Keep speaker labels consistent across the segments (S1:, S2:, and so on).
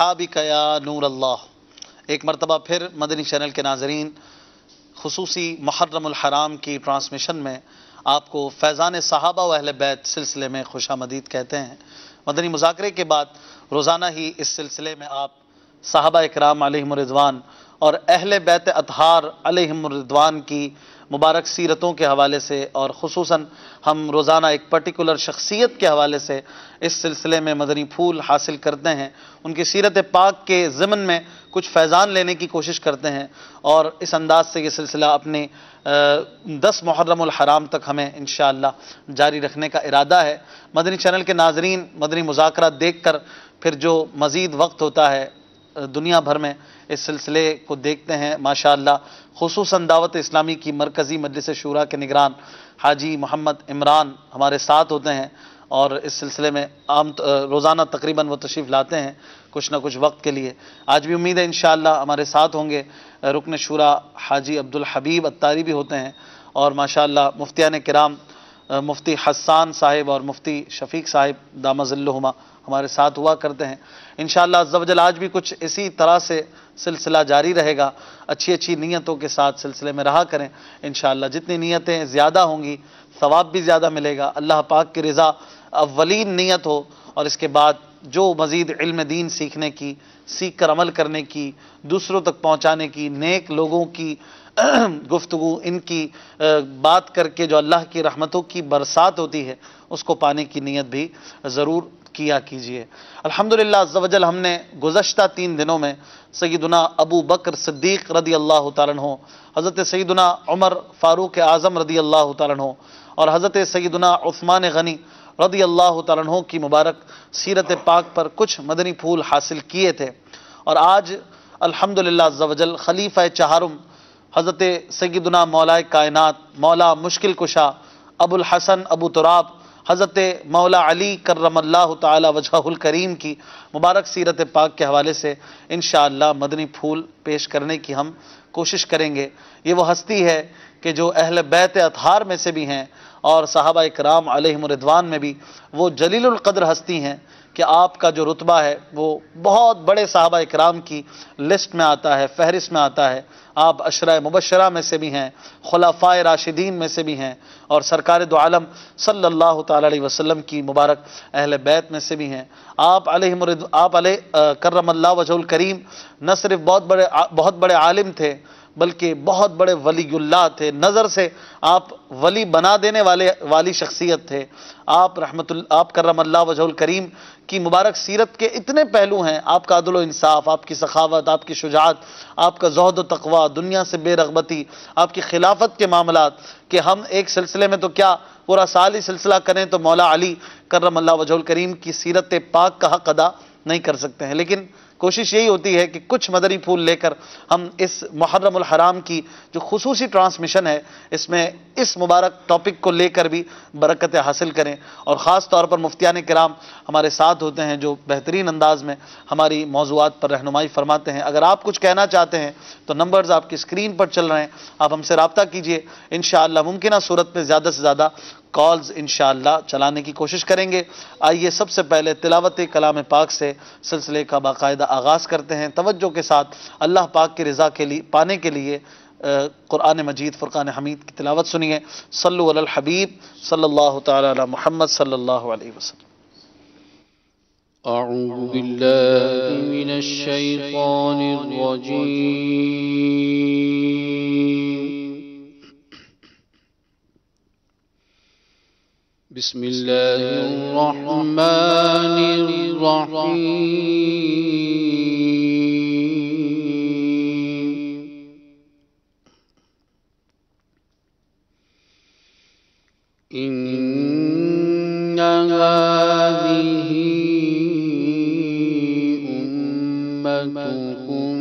S1: اصحابک یا نور اللہ۔ ایک مرتبہ پھر مدنی چینل کے ناظرین، خصوصی محرم الحرام کی ٹرانسمیشن میں آپ کو فیضان صحابہ و اہل بیت سلسلے میں خوش آمدید کہتے ہیں۔ مدنی مذاکرے کے بعد روزانہ ہی اس سلسلے میں آپ صحابہ اکرام علیہم الرضوان اور اہل بیت اطہار علیہم الرضوان کی مبارک سیرتوں کے حوالے سے، اور خصوصاً ہم روزانہ ایک پرٹیکولر شخصیت کے حوالے سے اس سلسلے میں مدنی پھول حاصل کرتے ہیں، ان کی سیرت پاک کے ضمن میں کچھ فیضان لینے کی کوشش کرتے ہیں، اور اس انداز سے یہ سلسلہ اپنے 10 محرم الحرام تک ہمیں انشاءاللہ جاری رکھنے کا ارادہ ہے۔ مدنی چینل کے ناظرین مدنی مذاکرہ دیکھ کر پھر جو مزید وقت ہوتا ہے دنیا بھر میں اس سلسلے کو دیکھتے ہیں، ماشاءاللہ خصوصاً دعوت اسلامی کی مرکزی مجلس شورا کے نگران حاجی محمد عمران ہمارے ساتھ ہوتے ہیں، اور اس سلسلے میں روزانہ تقریباً وہ تشریف لاتے ہیں کچھ نہ کچھ وقت کے لیے۔ آج بھی امید ہے انشاءاللہ ہمارے ساتھ ہوں گے۔ رکن شورا حاجی عبدالحبیب اتاری بھی ہوتے ہیں، اور ماشاءاللہ مفتیان کرام مفتی حسان صاحب اور مفتی شفیق صاحب دامہ ظلہما ہمارے ساتھ ہوا کرتے ہیں۔ انشاءاللہ عز و جل آج بھی کچھ اسی طرح سے سلسلہ جاری رہے گا۔ اچھی اچھی نیتوں کے ساتھ سلسلے میں رہا کریں انشاءاللہ۔ جتنی نیتیں زیادہ ہوں گی ثواب بھی زیادہ ملے گا۔ اللہ پاک کی رضا اولین نیت ہو، اور اس کے بعد جو مزید علم دین سیکھنے کی، سیکھ کر عمل کرنے کی، دوسروں تک پہنچانے کی، نیک لوگوں کی گفتگو، ان کی بات کر کے جو اللہ کی رحمتوں کی برسات ہوتی ہے، اس کو پانے کی نیت بھی ضرور کیا کیجئے۔ الحمدللہ عز و جل ہم نے گزشتہ 3 دنوں میں سیدنا ابو بکر صدیق رضی اللہ تعالیٰ عنہ، حضرت سیدنا عمر فاروق اعظم رضی اللہ تعالیٰ عنہ، اور حضرت سیدنا عثمان غنی رضی اللہ تعالیٰ عنہ کی مبارک سیرت پاک پر کچھ مدنی پھول حاصل کیے تھے، اور آج الحمدللہ عز و جل خلیفہ چہارم حضرت سیدنا مولا کائنات، مولا مشکل کشا، ابو الحسن ابو تراب حضرت مولا علی کرم اللہ تعالی وجہہ الکریم کی مبارک سیرت پاک کے حوالے سے انشاءاللہ مدنی پھول پیش کرنے کی ہم کوشش کریں گے۔ یہ وہ ہستی ہے کہ جو اہل بیت اطہار میں سے بھی ہیں، اور صحابہ اکرام علیہم الرضوان میں بھی وہ جلیل القدر ہستی ہیں کہ آپ کا جو رتبہ ہے وہ بہت بڑے صحابہ اکرام کی لسٹ میں آتا ہے، فہرست میں آتا ہے۔ آپ عشرہ مبشرہ میں سے بھی ہیں، خلفائے راشدین میں سے بھی ہیں، اور سرکار دو عالم صلی اللہ تعالی علیہ وسلم کی مبارک اہل بیت میں سے بھی ہیں۔ آپ علیہ کرم اللہ وجہ الکریم نہ صرف بہت بڑے عالم تھے، بلکہ بہت بڑے ولی اللہ تھے۔ نظر سے آپ ولی بنا دینے والی شخصیت تھے۔ آپ کرم اللہ وجہ الکریم کی مبارک سیرت کے اتنے پہلو ہیں، آپ کا عدل و انصاف، آپ کی سخاوت، آپ کی شجاعت، آپ کا زہد و تقوی، دنیا سے بے رغبتی، آپ کی خلافت کے معاملات، کہ ہم ایک سلسلے میں تو کیا پورا سال ہی سلسلہ کریں تو مولا علی کرم اللہ وجہ الکریم کی سیرت پاک کا حق ادا نہیں کر سکتے ہیں، لیکن کوشش یہی ہوتی ہے کہ کچھ مدنی پھول لے کر ہم اس محرم الحرام کی جو خصوصی ٹرانسمیشن ہے، اس میں اس مبارک ٹاپک کو لے کر بھی برکت حاصل کریں، اور خاص طور پر مفتیان کرام ہمارے ساتھ ہوتے ہیں جو بہترین انداز میں ہماری موضوعات پر رہنمائی فرماتے ہیں۔ اگر آپ کچھ کہنا چاہتے ہیں تو نمبرز آپ کی اسکرین پر چل رہے ہیں، آپ ہم سے رابطہ کیجئے۔ انشاءاللہ ممکنہ صورت میں زیادہ سے زیادہ کالز انشاءاللہ چلانے کی کوشش کریں گے۔ آئیے سب سے پہلے تلاوت کلام پاک سے سلسلے کا باقاعدہ آغاز کرتے ہیں۔ توجہ کے ساتھ اللہ پاک کی رضا کے لیے پانے کے لیے قرآن مجید فرقان حمید کی تلاوت سنیے۔ صلو علی الحبیب صلی اللہ تعالی علی محمد صلی اللہ علیہ وسلم۔
S2: اعوذ باللہ من الشیطان الرجیم، بسم اللہ الرحمن الرحیم، ان هذه امتكم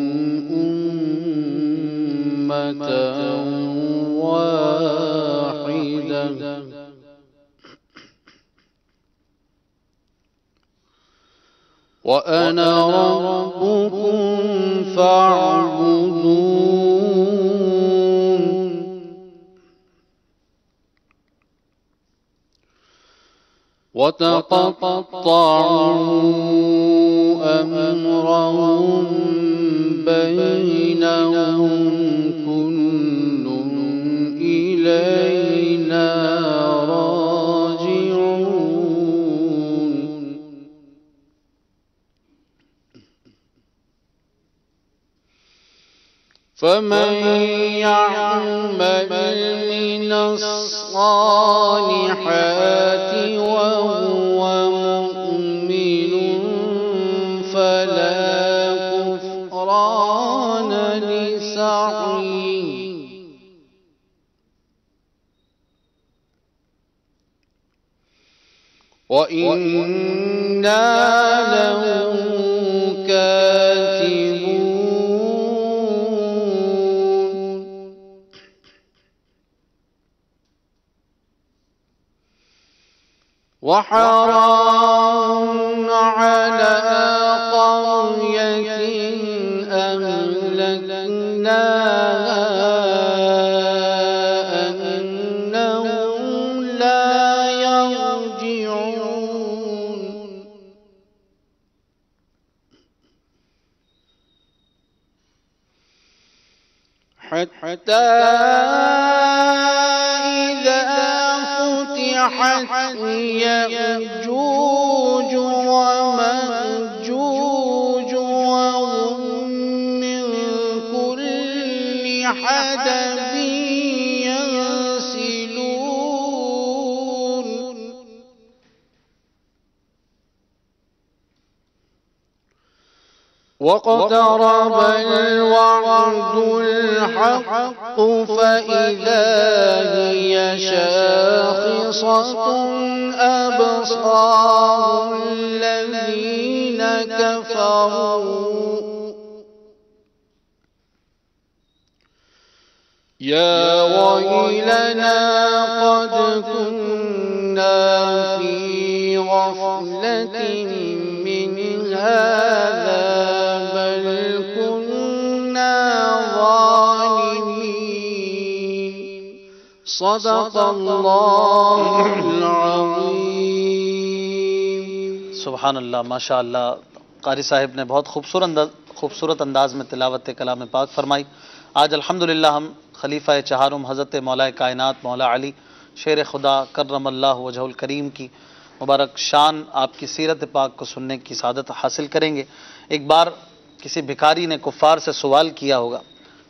S2: امة واحدة وأنا ربكم فاعبدون وتقطعوا أمرهم أمرهم بينهم كل إلينا راجعون فمن يعمل من الصالحات وهو مؤمن فلا كفران لسعيه وإنا له كاتبون وحرام على قرية أهلكناها أنهم لا يرجعون حتى إذا فتحت يأجوج ومأجوج وهم من كل حدب ينسلون واقترب الوعد الحق فإذا هي شاخصة أبصار الذين كفروا يا ويلنا قد كنا في غفلة من هذا بل كنا ظالمين صدق الله العظيم
S1: سبحان اللہ، ماشاء اللہ۔ قاری صاحب نے بہت خوبصورت انداز میں تلاوت کلام پاک فرمائی۔ آج الحمدللہ ہم خلیفہ چہارم حضرت مولا کائنات مولا علی شیر خدا کرم اللہ وجہ الکریم کی مبارک شان، آپ کی سیرت پاک کو سننے کی سعادت حاصل کریں گے۔ ایک بار کسی بھکاری نے کفار سے سوال کیا ہوگا،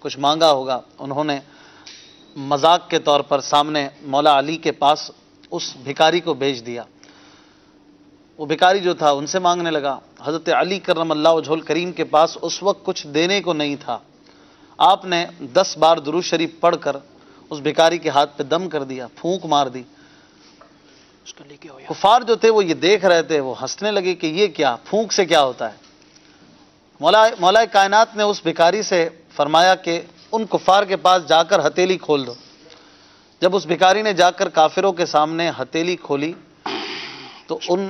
S1: کچھ مانگا ہوگا، انہوں نے مذاق کے طور پر سامنے مولا علی کے پاس اس بھکاری کو بھیج دیا۔ وہ بھکاری جو تھا ان سے مانگنے لگا۔ حضرت علی کرم اللہ وجہ الکریم کے پاس اس وقت کچھ دینے کو نہیں تھا۔ آپ نے 10 بار درود شریف پڑھ کر اس بھکاری کے ہاتھ پہ دم کر دیا، پھونک مار دی۔ کفار جو تھے وہ یہ دیکھ رہے تھے، وہ ہنسنے لگے کہ یہ کیا، پھونک سے کیا ہوتا ہے۔ مولا کائنات نے اس بھکاری سے فرمایا کہ ان کفار کے پاس جا کر ہتھیلی کھول دو۔ جب اس بھکاری نے جا کر کافروں کے سامنے ہتھیلی کھولی تو ان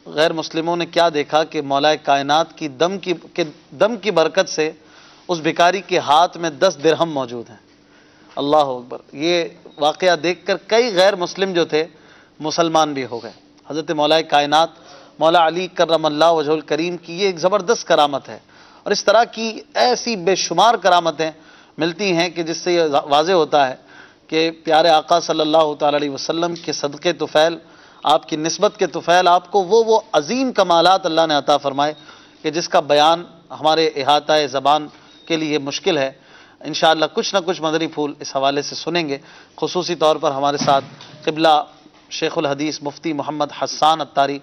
S1: غیر مسلموں نے کیا دیکھا کہ مولا کائنات کی دم کی برکت سے اس بھکاری کے ہاتھ میں 10 درہم موجود ہیں۔ اللہ اکبر۔ یہ واقعہ دیکھ کر کئی غیر مسلم جو تھے مسلمان بھی ہو گئے۔ حضرت مولا کائنات مولا علی کرم اللہ وجہ الکریم کی یہ ایک زبردست کرامت ہے، اور اس طرح کی ایسی بے شمار کرامتیں ملتی ہیں کہ جس سے یہ واضح ہوتا ہے کہ پیارے آقا صلی اللہ تعالی علیہ وسلم کے صدقے طفیل، آپ کی نسبت کے طفیل، آپ کو وہ عظیم کمالات اللہ نے عطا فرمائے کہ جس کا بیان ہمارے احاطہ زبان کے لیے مشکل ہے۔ انشاءاللہ کچھ نہ کچھ مدنی پھول اس حوالے سے سنیں گے۔ خصوصی طور پر ہمارے ساتھ قبلہ شیخ الحدیث مفتی محمد حسان اتاری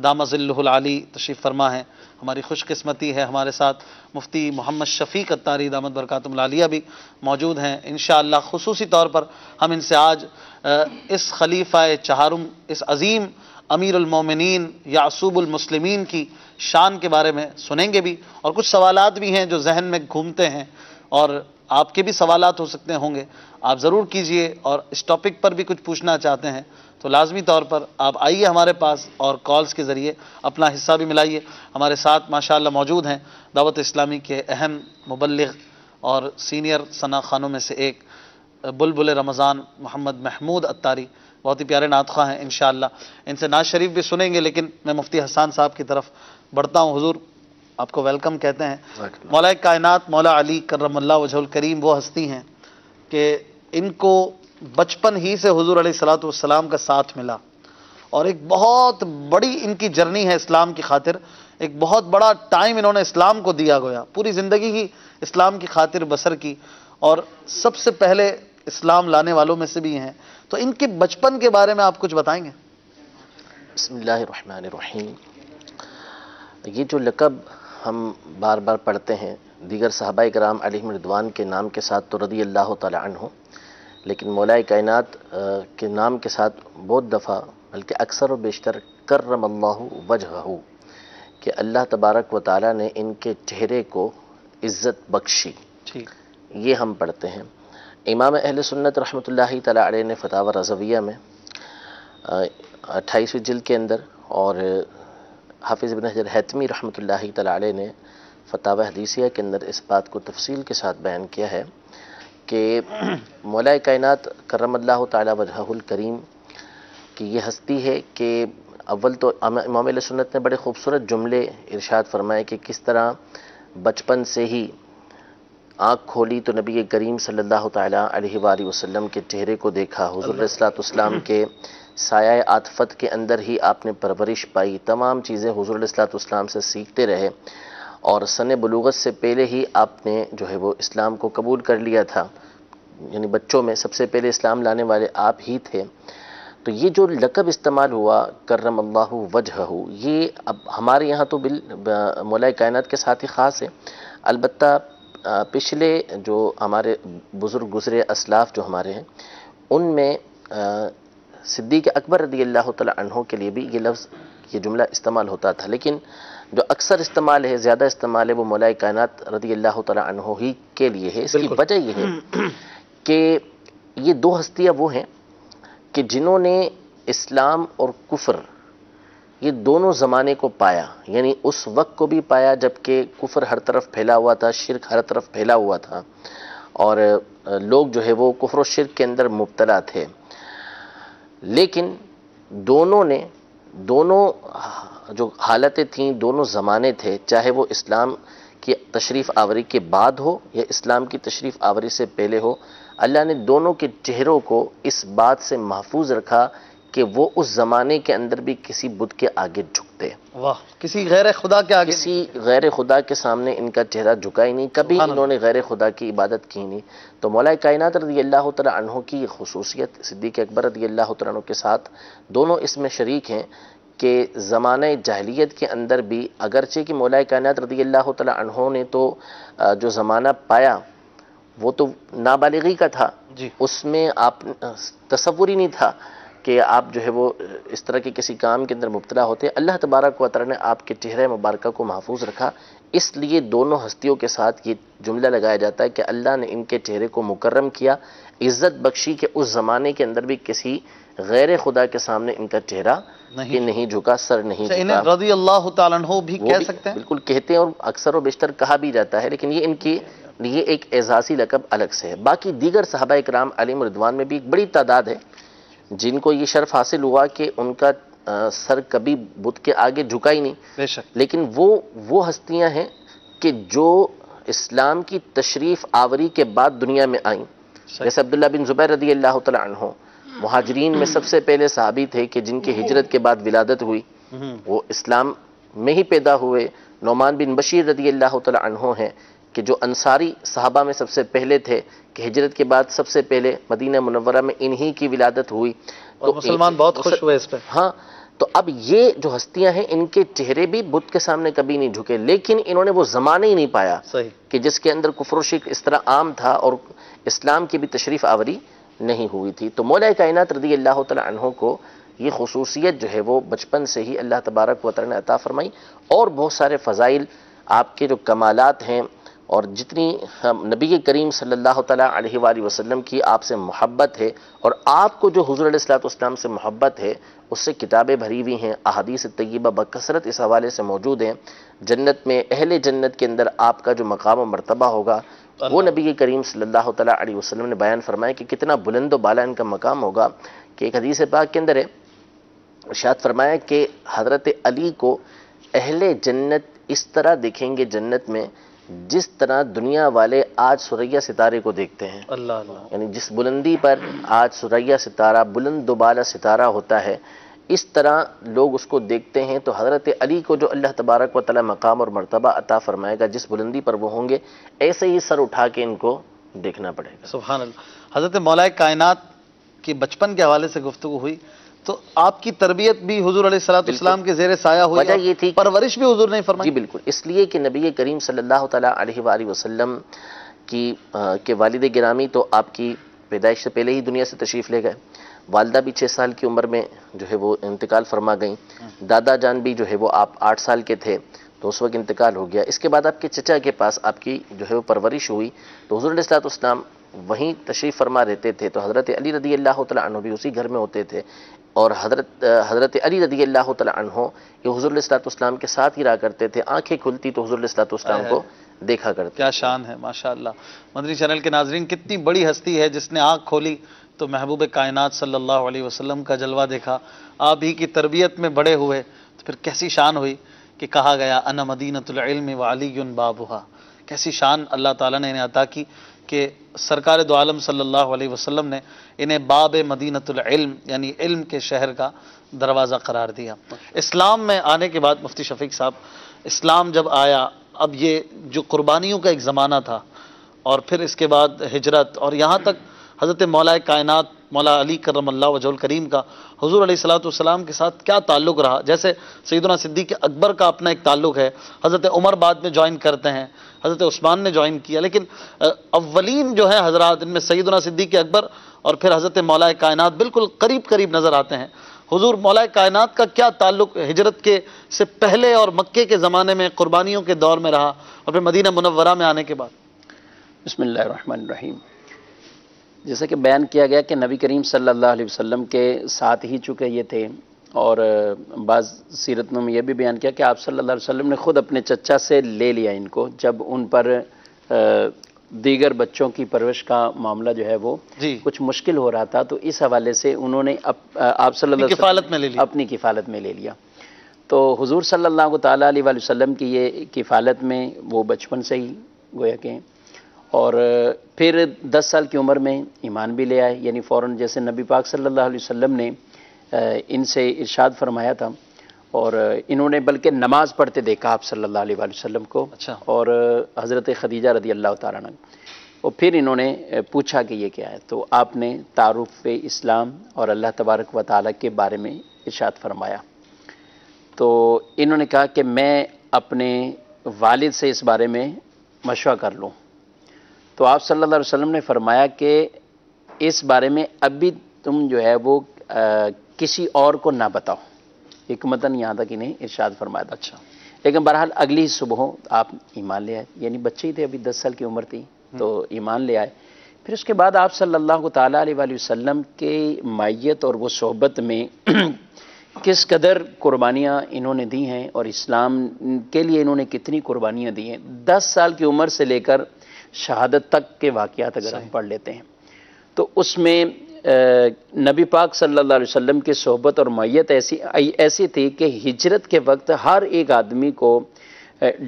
S1: دامہ ظلہ العالی تشریف فرما ہیں۔ ہماری خوش قسمتی ہے ہمارے ساتھ مفتی محمد شفیق اتاری دامت برکاتہم العالیہ بھی موجود ہیں۔ انشاءاللہ خصوصی طور پر ہم ان سے آج اس خلیفہ چہارم، اس عظیم امیر المومنین یعصوب المسلمین کی شان کے بارے میں سنیں گے بھی، اور کچھ سوالات بھی ہیں جو ذہن میں گھومتے ہیں، اور آپ کے بھی سوالات ہو سکتے ہوں گے، آپ ضرور کیجئے، اور اس ٹاپک پر بھی کچھ پوچھنا چاہتے ہیں تو لازمی طور پر آپ آئیے ہمارے پاس اور کالز کے ذریعے اپنا حصہ بھی ملائیے۔ ہمارے ساتھ ماشاءاللہ موجود ہیں دعوت اسلامی کے اہم مبلغ اور سینئر ثنا خانوں میں سے ایک بلبل رمضان محمد محمود اتاری، بہت ہی پیارے نعت خواں ہیں۔ انشاءاللہ ان سے نعت شریف بھی سنیں گے، لیکن میں مفتی حسان صاحب کی طرف بڑھتا ہوں۔ حضور آپ کو ویلکم کہتے ہیں۔ مولا کائنات مولا علی کرم اللہ وجہ الکریم وہ ہستی ہیں کہ ان کو بچپن ہی سے حضور علیہ الصلوۃ والسلام کا ساتھ ملا، اور ایک بہت بڑی ان کی جرنی ہے اسلام کی خاطر، ایک بہت بڑا ٹائم انہوں نے اسلام کو دیا گیا، پوری زندگی ہی اسلام کی خاطر بسر کی، اور سب سے پہلے اسلام لانے والوں میں سے بھی ہیں۔ تو ان کے بچپن کے بارے میں آپ کچھ بتائیں گے؟
S3: بسم اللہ الرحمن الرحیم۔ یہ جو لقب ہم بار بار پڑھتے ہیں دیگر صحابہ کرام علیہم رضوان کے نام کے ساتھ تو رضی اللہ تعالی عنہ، لیکن مولا کائنات کے نام کے ساتھ بہت دفعہ بلکہ اکثر و بیشتر کرم اللہ وجہہ، کہ اللہ تبارک و تعالی نے ان کے چہرے کو عزت بخشی،
S1: ٹھیک،
S3: یہ ہم پڑھتے ہیں۔ امام اہل سنت رحمۃ اللہ تعالی علیہ نے فتاوی رضویہ میں 28ویں جلد کے اندر، اور حافظ ابن حجر حتمی رحمۃ اللہ تعالی علیہ نے فتاوی حدیثیہ کے اندر اس بات کو تفصیل کے ساتھ بیان کیا ہے کہ مولا کائنات کرم اللہ تعالی وجہہ الکریم کی یہ ہستی ہے کہ اول تو امام اہل سنت نے بڑے خوبصورت جملے ارشاد فرمائے کہ کس طرح بچپن سے ہی آنکھ کھولی تو نبی کریم صلی اللہ تعالی علیہ وآلہ وسلم کے چہرے کو دیکھا، حضور علیہ الصلوۃ والسلام کے سایہ عاطفت کے اندر ہی آپ نے پرورش پائی، تمام چیزیں حضور علیہ الصلوۃ والسلام سے سیکھتے رہے، اور سن بلوغت سے پہلے ہی آپ نے جو ہے وہ اسلام کو قبول کر لیا تھا، یعنی بچوں میں سب سے پہلے اسلام لانے والے آپ ہی تھے۔ تو یہ جو لقب استعمال ہوا کرم اللہ وجہہ، یہ اب ہمارے یہاں تو مولا کائنات کے ساتھ ہی خاص ہے، البتہ پچھلے جو ہمارے بزرگ گزرے اسلاف جو ہمارے ہیں ان میں صدیق اکبر رضی اللہ تعالی عنہ کے لیے بھی یہ لفظ، یہ جملہ استعمال ہوتا تھا، لیکن جو اکثر استعمال ہے، زیادہ استعمال ہے، وہ مولا کائنات رضی اللہ تعالی عنہ ہی کے لیے ہے۔ اس کی وجہ یہ ہے کہ یہ دو ہستیاں وہ ہیں کہ جنہوں نے اسلام اور کفر یہ دونوں زمانے کو پایا، یعنی اس وقت کو بھی پایا جبکہ کفر ہر طرف پھیلا ہوا تھا، شرک ہر طرف پھیلا ہوا تھا، اور لوگ جو ہے وہ کفر و شرک کے اندر مبتلا تھے، لیکن دونوں جو حالتیں تھیں، دونوں زمانے تھے، چاہے وہ اسلام کی تشریف آوری کے بعد ہو یا اسلام کی تشریف آوری سے پہلے ہو، اللہ نے دونوں کے چہروں کو اس بات سے محفوظ رکھا کہ وہ اس زمانے کے اندر بھی کسی بت کے آگے جھکتے،
S1: واہ، کسی غیر خدا کے آگے،
S3: کسی غیر خدا کے سامنے ان کا چہرہ جھکا ہی نہیں، کبھی انہوں نے غیر خدا کی عبادت کی نہیں۔ تو مولا کائنات رضی اللہ تعالی عنہ کی یہ خصوصیت صدیق اکبر رضی اللہ تعالی عنہ کے ساتھ دونوں اس میں شریک ہیں کہ زمانہ جاہلیت کے اندر بھی، اگرچہ کہ مولا کائنات رضی اللہ تعالی عنہ نے تو جو زمانہ پایا وہ تو نابالغی کا تھا،
S1: جی،
S3: اس میں آپ تصور ہی نہیں تھا کہ آپ جو ہے وہ اس طرح کے کسی کام کے اندر مبتلا ہوتے، اللہ تبارک و تعالی نے آپ کے چہرے مبارکہ کو محفوظ رکھا، اس لیے دونوں ہستیوں کے ساتھ یہ جملہ لگایا جاتا ہے کہ اللہ نے ان کے چہرے کو مکرم کیا، عزت بخشی کہ اس زمانے کے اندر بھی کسی غیر خدا کے سامنے ان کا چہرہ نہیں جھکا، سر نہیں جھکا۔
S1: انہیں رضی اللہ تعالیٰ عنہ بھی کہہ سکتے ہیں؟
S3: بالکل کہتے ہیں، اور اکثر و بیشتر کہا بھی جاتا ہے، لیکن یہ ان کی یہ ایک اعزازی لقب الگ سے ہے۔ باقی دیگر صحابہ کرام علیہم رضوان میں بھی ایک بڑی تعداد ہے جن کو یہ شرف حاصل ہوا کہ ان کا سر کبھی بت کے آگے جھکا ہی نہیں،
S1: بے شک،
S3: لیکن وہ ہستیاں ہیں کہ جو اسلام کی تشریف آوری کے بعد دنیا میں آئیں، جیسے عبداللہ بن زبیر رضی اللہ تعالی عنہ مہاجرین میں سب سے پہلے صحابی تھے کہ جن کی ہجرت کے بعد ولادت ہوئی، وہ اسلام میں ہی پیدا ہوئے۔ نعمان بن بشیر رضی اللہ تعالی عنہ ہیں کہ جو انصاری صحابہ میں سب سے پہلے تھے کہ ہجرت کے بعد سب سے پہلے مدینہ منورہ میں انہی کی ولادت ہوئی،
S1: اور مسلمان بہت خوش ہوئے اس پہ۔
S3: ہاں، تو اب یہ جو ہستیاں ہیں ان کے چہرے بھی بت کے سامنے کبھی نہیں جھکے، لیکن انہوں نے وہ زمانہ ہی نہیں پایا
S1: صحیح،
S3: کہ جس کے اندر کفر و شرک اس طرح عام تھا اور اسلام کی بھی تشریف آوری نہیں ہوئی تھی۔ تو مولا کائنات رضی اللہ تعالی عنہ کو یہ خصوصیت جو ہے وہ بچپن سے ہی اللہ تبارک و تعالی نے عطا فرمائی، اور بہت سارے فضائل آپ کے جو کمالات ہیں، اور جتنی نبی کریم صلی اللہ تعالیٰ علیہ وآلہ وسلم کی آپ سے محبت ہے، اور آپ کو جو حضور علیہ الصلوۃ والسلام سے محبت ہے اس سے کتابیں بھری ہوئی ہیں، احادیث طیبہ بکثرت اس حوالے سے موجود ہیں۔ جنت میں اہل جنت کے اندر آپ کا جو مقام و مرتبہ ہوگا وہ نبی کریم صلی اللہ تعالیٰ علیہ وسلم نے بیان فرمایا کہ کتنا بلند و بالا ان کا مقام ہوگا، کہ ایک حدیث پاک کے اندر ہے، ارشاد فرمایا کہ حضرت علی کو اہل جنت اس طرح دیکھیں گے جنت میں جس طرح دنیا والے آج ثریا ستارے کو دیکھتے ہیں.
S1: اللہ اللہ.
S3: یعنی جس بلندی پر آج ثریا ستارہ بلند و بالا ستارہ ہوتا ہے، اس طرح لوگ اس کو دیکھتے ہیں. تو حضرت علی کو جو اللہ تبارک و تعالی مقام اور مرتبہ عطا فرمائے گا، جس بلندی پر وہ ہوں گے، ایسے ہی سر اٹھا کے ان کو دیکھنا پڑے گا.
S1: سبحان اللہ. حضرت مولا کائنات کی بچپن کے حوالے سے گفتگو ہوئی، تو آپ کی تربیت بھی حضور علیہ الصلوۃ والسلام کے زیر سایہ ہوئی،
S3: وجہ یہ تھی،
S1: پرورش بھی حضور نے فرمائی.
S3: جی بالکل، اس لیے کہ نبی کریم صلی اللہ تعالیٰ علیہ وآلہ وسلم کے والد گرامی تو آپ کی پیدائش سے پہلے ہی دنیا سے تشریف لے گئے. والدہ بھی 6 سال کی عمر میں جو ہے وہ انتقال فرما گئیں. دادا جان بھی جو ہے وہ آپ 8 سال کے تھے تو اس وقت انتقال ہو گیا. اس کے بعد آپ کے چچا کے پاس آپ کی جو ہے وہ پرورش ہوئی، تو حضور علیہ السلام وہیں تشریف فرما رہتے تھے. تو حضرت علی رضی اللہ تعالیٰ عنہ بھی اسی گھر میں ہوتے تھے، اور حضرت علی رضی اللہ تعالیٰ عنہ یہ حضور علیہ السلام کے ساتھ ہی رہا کرتے تھے. آنکھیں کھلتی تو حضور علیہ السلام کو دیکھا کرتے.
S1: کیا شان ہے ماشاءاللہ. مدنی چینل کے ناظرین، کتنی بڑی ہستی ہے جس نے آنکھ کھولی تو محبوب کائنات صلی اللہ علیہ وسلم کا جلوہ دیکھا. آپ ہی کی تربیت میں بڑے ہوئے تو پھر کیسی شان ہوئی کہ کہا گیا انا مدینۃ العلم وعلی بابھا. کیسی شان اللہ تعالیٰ نے انہیں عطا کی کہ سرکار دو عالم صلی اللہ علیہ وسلم نے انہیں باب مدینۃ العلم یعنی علم کے شہر کا دروازہ قرار دیا. اسلام میں آنے کے بعد مفتی شفیق صاحب، اسلام جب آیا، اب یہ جو قربانیوں کا ایک زمانہ تھا، اور پھر اس کے بعد ہجرت، اور یہاں تک حضرت مولا کائنات مولا علی کرم اللہ وجہ الکریم کا حضور علیہ الصلوۃ والسلام کے ساتھ کیا تعلق رہا. جیسے سیدنا صدیق اکبر کا اپنا ایک تعلق ہے، حضرت عمر بعد میں جوائن کرتے ہیں، حضرت عثمان نے جوائن کیا، لیکن اولین جو ہے حضرات ان میں سیدنا صدیق اکبر اور پھر حضرت مولا کائنات بالکل قریب قریب نظر آتے ہیں. حضور مولا کائنات کا کیا تعلق ہجرت کے سے پہلے اور مکے کے زمانے میں قربانیوں کے دور میں رہا، اور پھر مدینہ منورہ میں آنے کے بعد؟
S4: بسم اللہ الرحمن الرحیم. جیسا کہ بیان کیا گیا کہ نبی کریم صلی اللہ علیہ وسلم کے ساتھ ہی چکے یہ تھے، اور بعض سیرت میں یہ بھی بیان کیا کہ آپ صلی اللہ علیہ وسلم نے خود اپنے چچا سے لے لیا ان کو، جب ان پر دیگر بچوں کی پرورش کا معاملہ جو ہے وہ کچھ مشکل ہو رہا تھا، تو اس حوالے سے انہوں نے آپ صلی اللہ علیہ وسلم اپنی کفالت میں لے لیا. تو حضور صلی اللہ تعالیٰ علیہ وسلم کی یہ کفالت میں وہ بچپن سے ہی گویا کہ، اور پھر 10 سال کی عمر میں ایمان بھی لے آئے. یعنی فوراً جیسے نبی پاک صلی اللہ علیہ وسلم نے ان سے ارشاد فرمایا تھا، اور انہوں نے بلکہ نماز پڑھتے دیکھا آپ صلی اللہ علیہ وسلم کو، اور حضرت خدیجہ رضی اللہ تعالیٰ عنہ. اور پھر انہوں نے پوچھا کہ یہ کیا ہے، تو آپ نے تعارف اسلام اور اللہ تبارک و تعالیٰ کے بارے میں ارشاد فرمایا. تو انہوں نے کہا کہ میں اپنے والد سے اس بارے میں مشورہ کر لوں. تو آپ صلی اللہ علیہ وسلم نے فرمایا کہ اس بارے میں ابھی تم جو ہے وہ کسی اور کو نہ بتاؤ. حکمتاً یہاں تک انہیں ارشاد فرمایا تھا. اچھا، لیکن بہرحال اگلی صبح آپ ایمان لے آئے. یعنی بچے ہی تھے، ابھی 10 سال کی عمر تھی، تو ایمان لے آئے. پھر اس کے بعد آپ صلی اللہ تعالیٰ علیہ وسلم کے مائیت اور وہ صحبت میں کس قدر قربانیاں انہوں نے دی ہیں، اور اسلام کے لیے انہوں نے کتنی قربانیاں دی ہیں. 10 سال کی عمر سے لے کر شہادت تک کے واقعات اگر ہم پڑھ لیتے ہیں تو اس میں نبی پاک صلی اللہ علیہ وسلم کی صحبت اور معیت ایسی تھی کہ ہجرت کے وقت ہر ایک آدمی کو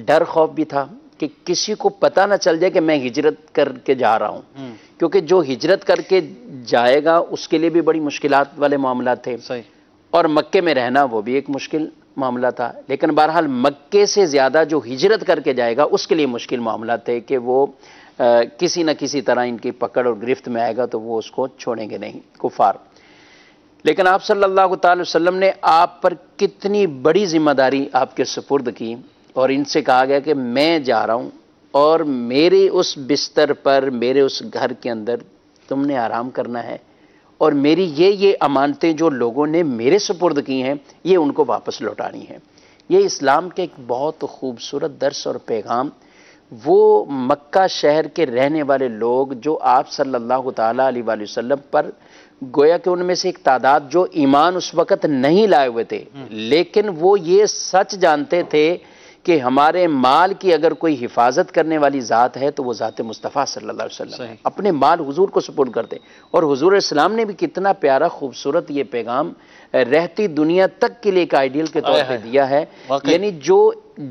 S4: ڈر خوف بھی تھا کہ کسی کو پتہ نہ چل جائے کہ میں ہجرت کر کے جا رہا ہوں، کیونکہ جو ہجرت کر کے جائے گا اس کے لیے بھی بڑی مشکلات والے معاملات تھے، اور مکے میں رہنا وہ بھی ایک مشکل معاملہ تھا. لیکن بہرحال مکے سے زیادہ جو ہجرت کر کے جائے گا اس کے لیے مشکل معاملات تھے کہ وہ کسی نہ کسی طرح ان کی پکڑ اور گرفت میں آئے گا تو وہ اس کو چھوڑیں گے نہیں کفار. لیکن آپ صلی اللہ تعالی وسلم نے آپ پر کتنی بڑی ذمہ داری آپ کے سپرد کی، اور ان سے کہا گیا کہ میں جا رہا ہوں، اور میرے اس بستر پر، میرے اس گھر کے اندر تم نے آرام کرنا ہے، اور میری یہ امانتیں جو لوگوں نے میرے سپرد کی ہیں یہ ان کو واپس لوٹانی ہے. یہ اسلام کے ایک بہت خوبصورت درس اور پیغام وہ مکہ شہر کے رہنے والے لوگ جو آپ صلی اللہ تعالیٰ علیہ وسلم پر گویا کہ ان میں سے ایک تعداد جو ایمان اس وقت نہیں لائے ہوئے تھے، لیکن وہ یہ سچ جانتے تھے کہ ہمارے مال کی اگر کوئی حفاظت کرنے والی ذات ہے تو وہ ذات مصطفیٰ صلی اللہ علیہ وسلم ہے۔ اپنے مال حضور کو سپرد کرتے، اور حضور علیہ السلام نے بھی کتنا پیارا خوبصورت یہ پیغام رہتی دنیا تک کے لیے ایک آئیڈیل کے طور پہ دیا ہے، یعنی جو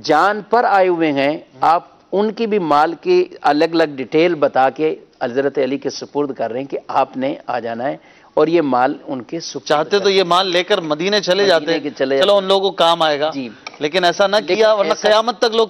S4: جان پر آئے ہوئے ہیں آپ ان کی بھی مال کی الگ الگ ڈیٹیل بتا کے حضرت علی کے سپرد کر رہے ہیں کہ آپ نے آ جانا ہے اور یہ مال ان کے سپرد
S1: چاہتے تو یہ مال لے کر مدینے چلے جاتے، چلو ان لوگوں کو کام آئے گا، لیکن ایسا نہ کیا، ورنہ قیامت تک لوگ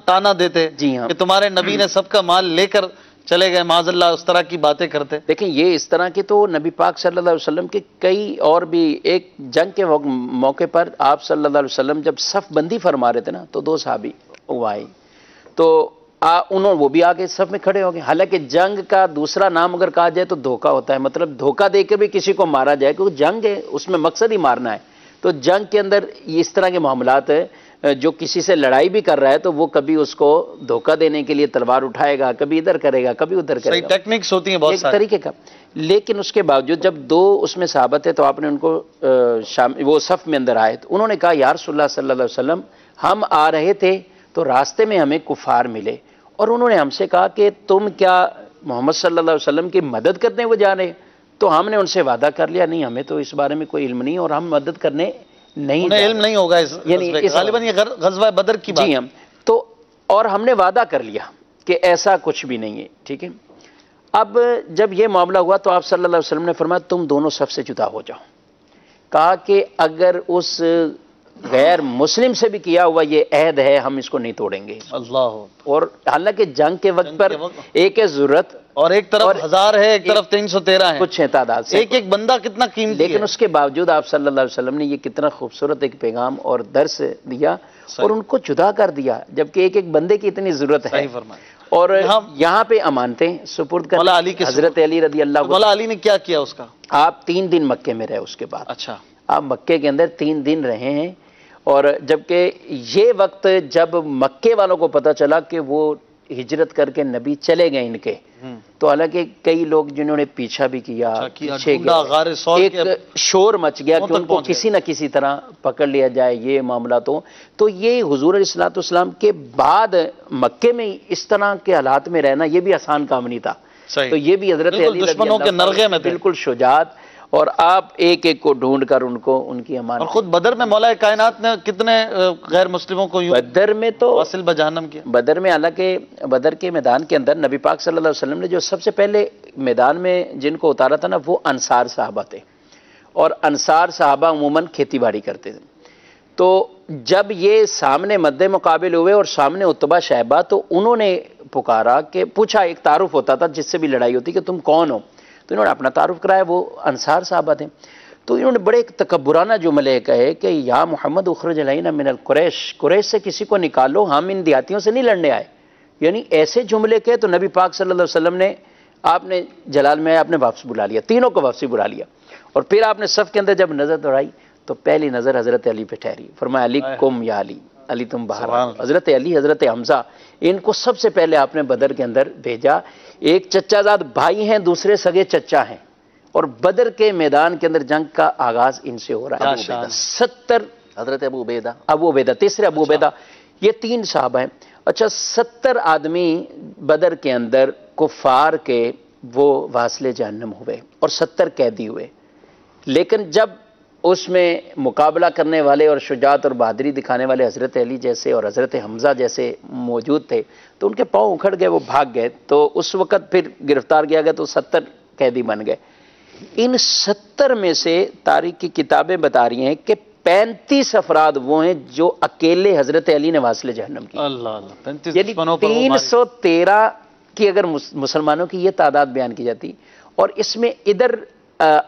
S1: تانا دیتے کہ تمہارے نبی نے سب کا مال لے کر چلے گئے، معاذ اللہ اس طرح کی باتیں کرتے۔
S4: دیکھیں یہ اس طرح کے تو نبی پاک صلی اللہ علیہ وسلم کے کئی اور بھی، ایک جنگ کے موقع پر آپ صلی اللہ علیہ وسلم جب صف بندی فرما رہے تھے نا تو دو صحابی وہ آئے تو وہ بھی آگے صف میں کھڑے ہو گئے، حالانکہ جنگ کا دوسرا نام اگر کہا جائے تو دھوکہ ہوتا ہے، مطلب دھوکہ دے کے بھی کسی کو مارا جائے کیونکہ جنگ ہے اس میں مقصد ہی مارنا ہے، تو جنگ کے اندر اس طرح کے معاملات ہے، جو کسی سے لڑائی بھی کر رہا ہے تو وہ کبھی اس کو دھوکہ دینے کے لیے تلوار اٹھائے گا، کبھی ادھر کرے گا کبھی ادھر کرے گا،
S1: ٹیکنکس ہوتی ہیں بہت
S4: ایک طریقے کا۔ لیکن اس کے باوجود جب دو اس میں صحابہ تھے تو آپ نے ان کو وہ صف میں اندر آئے تو انہوں نے کہا یا رسول اللہ صلی اللہ علیہ وسلم ہم آ رہے تھے تو راستے میں ہمیں کفار ملے، اور انہوں نے ہم سے کہا کہ تم کیا محمد صلی اللہ علیہ وسلم کی مدد کرنے وہ جا رہے، تو ہم نے ان سے وعدہ کر لیا نہیں ہمیں تو اس بارے میں کوئی علم نہیں اور ہم مدد کرنے نہیں،
S1: انہیں علم نہیں ہوگا یعنی غالباً یہ غزوہ بدر کی بات،
S4: جی ہم تو، اور ہم نے وعدہ کر لیا کہ ایسا کچھ بھی نہیں ہے، ٹھیک ہے۔ اب جب یہ معاملہ ہوا تو آپ صلی اللہ علیہ وسلم نے فرمایا تم دونوں صف سے جدا ہو جاؤ، کہا کہ اگر اس غیر مسلم سے بھی کیا ہوا یہ عہد ہے ہم اس کو نہیں توڑیں گے،
S1: اللہ،
S4: اور حالانکہ جنگ کے وقت پر ایک ہے ضرورت
S1: اور ایک طرف 1000 ہے ایک طرف 313 ہے،
S4: کچھ ہے تعداد سے،
S1: ایک ایک بندہ کتنا قیمتی ہے،
S4: لیکن اس کے باوجود آپ صلی اللہ علیہ وسلم نے یہ کتنا خوبصورت ایک پیغام اور درس دیا اور ان کو جدا کر دیا جبکہ ایک ایک بندے کی اتنی ضرورت ہے،
S1: صحیح فرمایا،
S4: اور یہاں پہ امانتیں سپرد کر
S1: مولا علی کے
S4: حضرت علی رضی اللہ عنہ،
S1: مولا علی نے کیا کیا اس کا؟
S4: آپ 3 دن مکے میں رہے، اس کے بعد
S1: اچھا
S4: آپ مکے کے اندر 3 دن رہے ہیں، اور جبکہ یہ وقت جب مکے والوں کو پتا چلا کہ وہ ہجرت کر کے نبی چلے گئے ان کے، تو حالانکہ کئی لوگ جنہوں نے پیچھا بھی کیا پیچھے ایک شور مچ گیا کہ ان کو کسی نہ کسی طرح پکڑ لیا جائے یہ معاملات ہو، تو یہ حضور علیہ الصلوۃ والسلام کے بعد مکے میں اس طرح کے حالات میں رہنا یہ بھی آسان کام نہیں تھا، تو یہ بھی حضرت علی
S1: دشمنوں کے نرغے میں
S4: بالکل شجاعت، اور آپ ایک ایک کو ڈھونڈ کر ان کو ان کی امانت،
S1: اور خود بدر میں مولا کائنات نے کتنے غیر مسلموں کو یوں
S4: بدر میں تو
S1: واصل بجہنم کیا،
S4: بدر میں حالانکہ بدر کے میدان کے اندر نبی پاک صلی اللہ علیہ وسلم نے جو سب سے پہلے میدان میں جن کو اتارا تھا نا وہ انصار صحابہ تھے، اور انصار صحابہ عموماً کھیتی باڑی کرتے تھے، تو جب یہ سامنے مد مقابل ہوئے اور سامنے عتبہ شیبہ تو انہوں نے پکارا کہ پوچھا، ایک تعارف ہوتا تھا جس سے بھی لڑائی ہوتی کہ تم کون ہو، تو انہوں نے اپنا تعارف کرایا، وہ انصار صحابہ تھے، تو انہوں نے بڑے ایک تکبرانہ جملے کہے کہ یا محمد اخرج علینا من القریش، قریش سے کسی کو نکالو ہم ان دیہاتیوں سے نہیں لڑنے آئے، یعنی ایسے جملے کہے تو نبی پاک صلی اللہ علیہ وسلم نے آپ نے جلال میں آپ نے واپس بلا لیا، تینوں کو واپسی بلا لیا، اور پھر آپ نے صف کے اندر جب نظر دوڑائی تو پہلی نظر حضرت علی پہ ٹھہری، فرمایا علی کم یا علی، علی تم باہر، حضرت علی حضرت حمزہ ان کو سب سے پہلے آپ نے بدر کے اندر بھیجا، ایک چچا زاد بھائی ہیں دوسرے سگے چچا ہیں، اور بدر کے میدان کے اندر جنگ کا آغاز ان سے ہو رہا ہے، 70
S3: حضرت ابو عبیدہ
S4: تیسرے ابو عبیدہ، یہ 3 صحابہ ہیں، اچھا 70 آدمی بدر کے اندر کفار کے وہ واصل جہنم ہوئے اور 70 قیدی ہوئے، لیکن جب اس میں مقابلہ کرنے والے اور شجاعت اور بہادری دکھانے والے حضرت علی جیسے اور حضرت حمزہ جیسے موجود تھے تو ان کے پاؤں اکھڑ گئے، وہ بھاگ گئے، تو اس وقت پھر گرفتار کیا گیا تو 70 قیدی بن گئے۔ ان 70 میں سے تاریخ کی کتابیں بتا رہی ہیں کہ 35 افراد وہ ہیں جو اکیلے حضرت علی نے واصل جہنم کی،
S1: اللہ،
S4: یعنی 313 کی اگر مسلمانوں کی یہ تعداد بیان کی جاتی، اور اس میں ادھر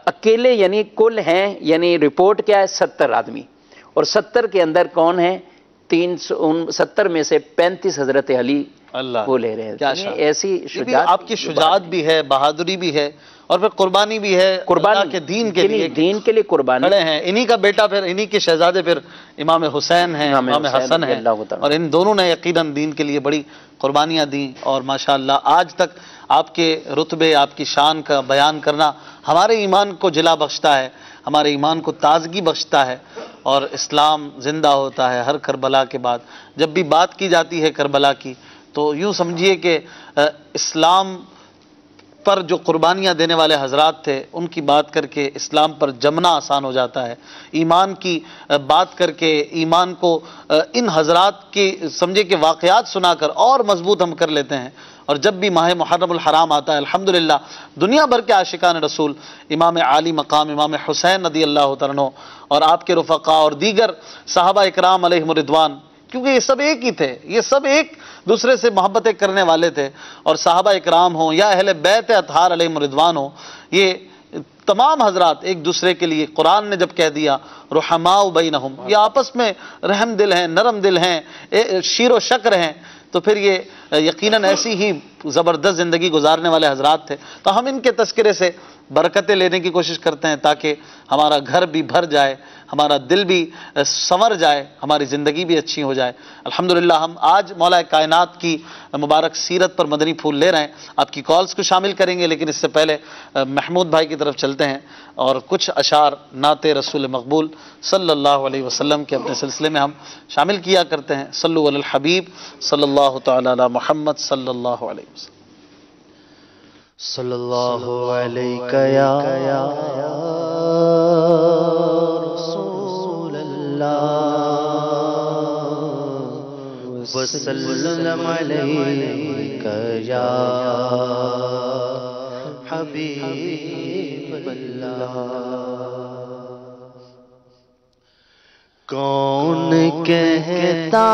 S4: اکیلے یعنی کل ہیں، یعنی رپورٹ کیا ہے 70 آدمی، اور 70 کے اندر کون ہیں 70 میں سے 35 حضرت علی وہ لے رہے ہیں، ایسی شجاعت،
S1: آپ کی شجاعت بھی ہے، بہادری بھی ہے، اور پھر قربانی بھی ہے، اللہ کے دین کے لیے،
S4: دین کے لیے قربانی
S1: کھڑے ہیں، انہی کا بیٹا پھر انہی کے شہزادے پھر امام حسین ہیں، امام حسن ہیں، اور ان دونوں نے یقیناً دین کے لیے بڑی قربانیاں دیں، اور ماشاءاللہ آج تک آپ کے رتبے آپ کی شان کا بیان کرنا ہمارے ایمان کو جلا بخشتا ہے، ہمارے ایمان کو تازگی بخشتا ہے، اور اسلام زندہ ہوتا ہے ہر کربلا کے بعد. جب بھی بات کی جاتی ہے کربلا کی تو یوں سمجھیے کہ اسلام پر جو قربانیاں دینے والے حضرات تھے ان کی بات کر کے اسلام پر جمنا آسان ہو جاتا ہے. ایمان کی بات کر کے ایمان کو ان حضرات کی سمجھے کہ واقعات سنا کر اور مضبوط ہم کر لیتے ہیں. اور جب بھی ماہ محرم الحرام آتا ہے الحمدللہ دنیا بھر کے عاشقان رسول، امام عالی مقام امام حسین رضی اللہ تعالیٰ عنہ اور آپ کے رفقا اور دیگر صحابہ اکرام علیہم الرضوان، کیونکہ یہ سب ایک ہی تھے، یہ سب ایک دوسرے سے محبتیں کرنے والے تھے. اور صحابہ اکرام ہوں یا اہل بیت اطہار علیہم الرضوان ہوں، یہ تمام حضرات ایک دوسرے کے لیے قرآن نے جب کہہ دیا رحماء بینہم، یہ آپس میں رحم دل ہیں، نرم دل ہیں، شیر و شکر ہیں، تو پھر یہ یقیناً ایسی ہی زبردست زندگی گزارنے والے حضرات تھے. تو ہم ان کے تذکرے سے برکتیں لینے کی کوشش کرتے ہیں تاکہ ہمارا گھر بھی بھر جائے، ہمارا دل بھی سنور جائے، ہماری زندگی بھی اچھی ہو جائے. الحمدللہ ہم آج مولا کائنات کی مبارک سیرت پر مدنی پھول لے رہے ہیں. آپ کی کالز کو شامل کریں گے لیکن اس سے پہلے محمود بھائی کی طرف چلتے ہیں اور کچھ اشعار نعت رسول مقبول صلی اللہ علیہ وسلم کے اپنے سلسلے میں ہم شامل کیا کرتے ہیں. صلو علی الحبیب صلی اللہ تعالی علی محمد صلی اللہ علیہ وسلم.
S5: صلی اللہ علیہ یا رسول اللہ وسلم علیہ یا حبیب اللہ. کون کہتا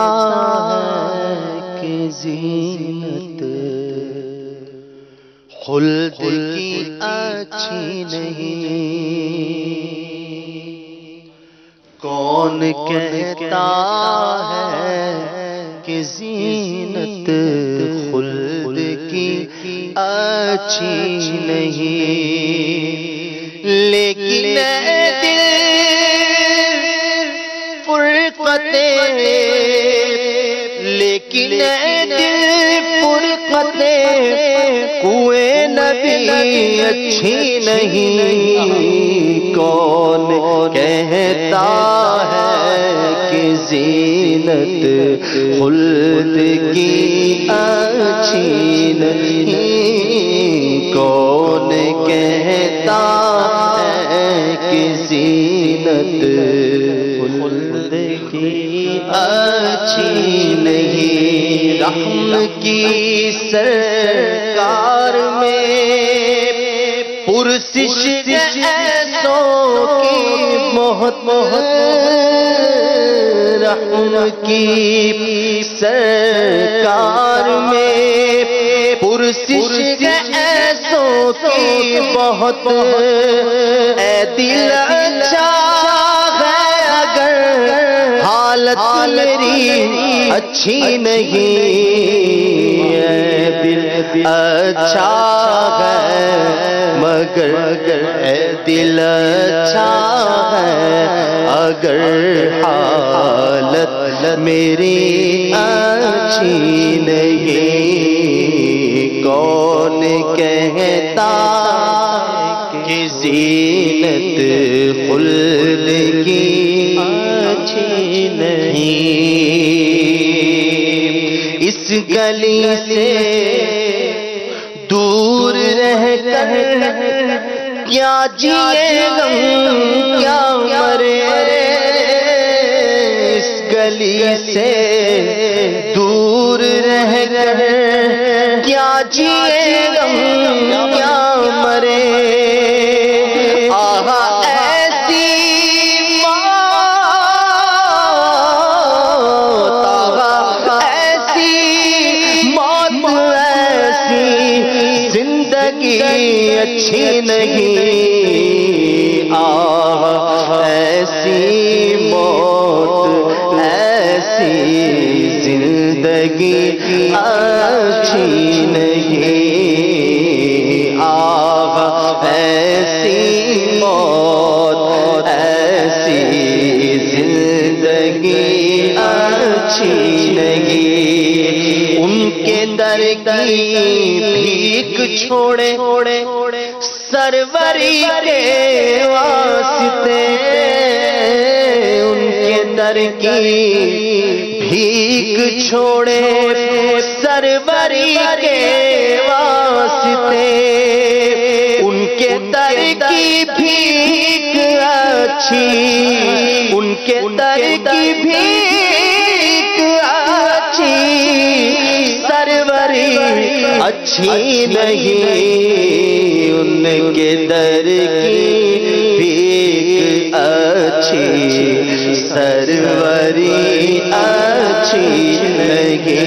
S5: ہے کہ زینت خلد کی اچھی نہیں؟ کون کہتا ہے کہ زینت خلد کی اچھی نہیں؟ لیکن دل فرقتیں، لیکن دل فرقتیں کوئے نبی اچھی نہیں. کون کہتا ہے کہ زینت خلد کی اچھی نہیں؟ کون کہتا ہے کہ زینت خلد کی اچھی نہیں؟ رحم کی سرکار میں پرسش ایسوں کی بہت رحم کی سرکار میں پرسش ایسوں کی بہت. اے دل اچھا ہے اگر حالت میری اچھی نہیں، اے دل اچھا ہے مگر اے دل اچھا ہے اگر حالت میری اچھی نہیں. کون کہتا کہ زینت خلد کی اچھی نہیں؟ اس گلی سے دور رہ کر کیا جیے غم کیا مرے؟ اس گلی سے دور رہ کر کیا جیے غم کیا مرے؟ اچھی نہیں ایسی موت ایسی زندگی اچھی نہیں. ایسی موت ایسی زندگی اچھی نہیں. ان کے در کی بھیک چھوڑے سروری کے واسطے، ان در کی بھیک چھوڑے سروری کے واسطے، ان کے در کی بھیک اچھی، ان کے در کی بھیک اچھی، سروری اچھی نہیں، ان کے در کی بھیک اچھی، سروری اچھی نہیں،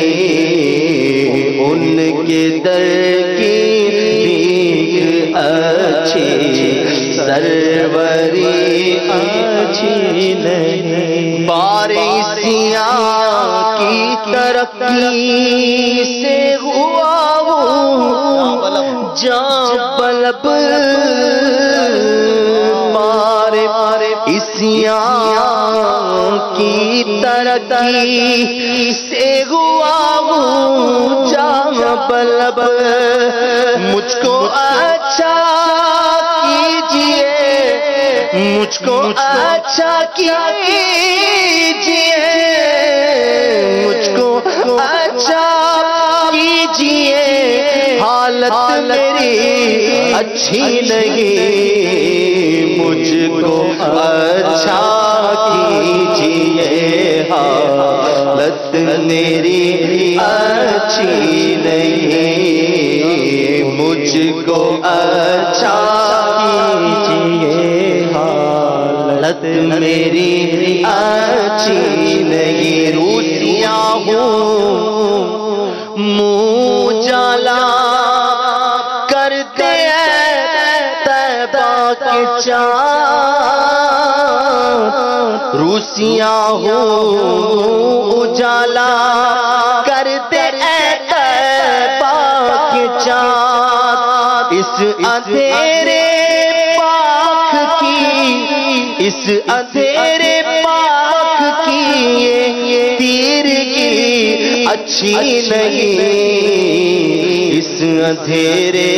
S5: ان کے در کی بھیک اچھی، سروری اچھی نہیں۔ باریسیاں کی ترقی سے ہوا وہ جاں بلب، باریسیاں کی ترقی سے ہوا وہ جاں بلب، مجھ کو اچھا کیجئے، مجھ کو اچھا کیجئے، مجھ کو اچھا کیجئے، حالت میری اچھی نہیں، مجھ کو اچھا کیجئے، حالت میری اچھی نہیں، مجھ کو اچھا کیجئے، حالت میری اچھی نہیں۔ روسیاں ہوں منہ جالا کرتے ہیں طیبہ کے چاند، روسیاں ہوں اجالا کرتے ہیں طیبہ کے چاند، اس اندھیرے پاک کی، اس اندھیرے پاک کی یہ تیرگی اچھی نہیں، اس اندھیرے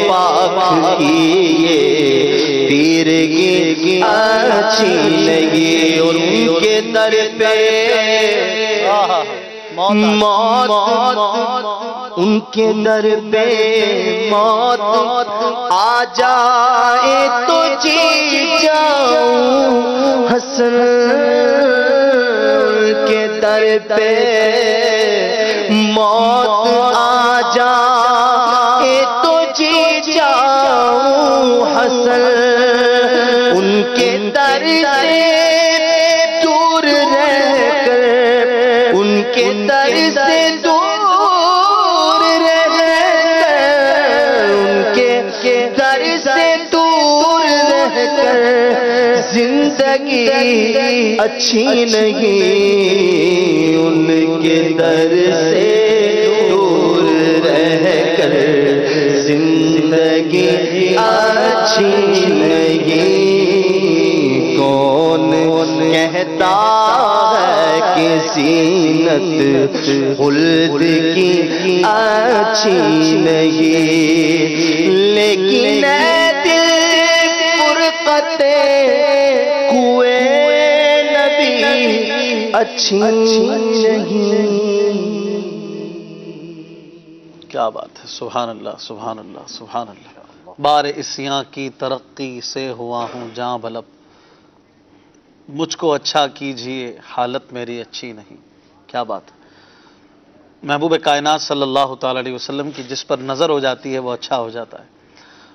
S5: پاک کی یہ تیرگی اچھی نہیں، اور ان کے در پہ موت، ان کے در پہ موت آ جائے تو جی جاؤں، حسن کے در پہ موت آ جائے تو جی جاؤں، حسن ان کے در سے دور رہ کر، ان کے در سے دور رہ کر، ان کے در سے دور رہ کر زندگی اچھی نہیں، ان کے در سے دور رہ کر زندگی اچھی نہیں۔ کون کہتا ہے کہ زینت خلد کی اچھی نہیں، لیکن اے دل فرقت کوئے نبی اچھی نہیں۔
S1: کیا بات ہے، سبحان اللہ، سبحان اللہ، سبحان اللہ۔ بار اسیاں کی ترقی سے ہوا ہوں جاں بلب، مجھ کو اچھا کیجئے، حالت میری اچھی نہیں۔ کیا بات ہے، محبوب کائنات صلی اللہ تعالی علیہ وسلم کی جس پر نظر ہو جاتی ہے وہ اچھا ہو جاتا ہے،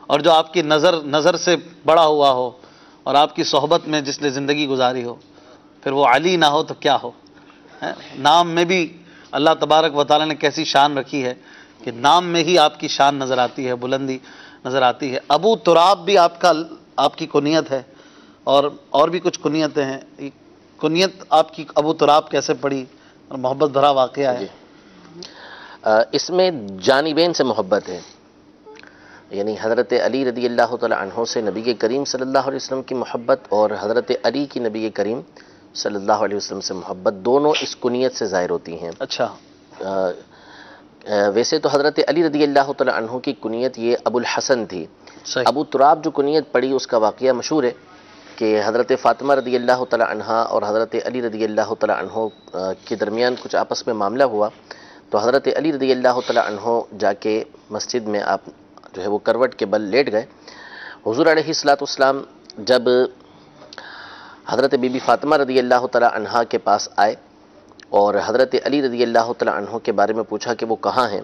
S1: اور جو آپ کی نظر سے بڑا ہوا ہو اور آپ کی صحبت میں جس نے زندگی گزاری ہو، پھر وہ علی نہ ہو تو کیا ہو۔ نام میں بھی اللہ تبارک و تعالی نے کیسی شان رکھی ہے کہ نام میں ہی آپ کی شان نظر آتی ہے، بلندی نظر آتی ہے۔ ابو تراب بھی آپ کی کنیت ہے، اور بھی کچھ کنیتیں ہیں۔ کنیت آپ کی ابو تراب کیسے پڑی اور محبت بھرا واقعہ ہے؟
S3: اس میں جانبین سے محبت ہے، یعنی حضرت علی رضی اللہ تعالی عنہ سے نبی کریم صلی اللہ علیہ وسلم کی محبت، اور حضرت علی کی نبی کریم صلی اللہ علیہ وسلم سے محبت، دونوں اس کنیت سے ظاہر ہوتی ہیں۔
S1: اچھا،
S3: ویسے تو حضرت علی رضی اللہ تعالی عنہ کی کنیت یہ ابو الحسن تھی۔
S1: صحیح۔
S3: ابو تراب جو کنیت پڑی اس کا واقعہ مشہور ہے کہ حضرت فاطمہ رضی اللہ تعالی عنہا اور حضرت علی رضی اللہ تعالی عنہ کے درمیان کچھ آپس میں معاملہ ہوا، تو حضرت علی رضی اللہ تعالی عنہ جا کے مسجد میں آپ جو ہے وہ کروٹ کے بل لیٹ گئے۔ حضور علیہ الصلوۃ والسلام جب حضرت بی بی فاطمہ رضی اللہ تعالی عنہا کے پاس آئے اور حضرت علی رضی اللہ تعالی عنہ کے بارے میں پوچھا کہ وہ کہاں ہیں،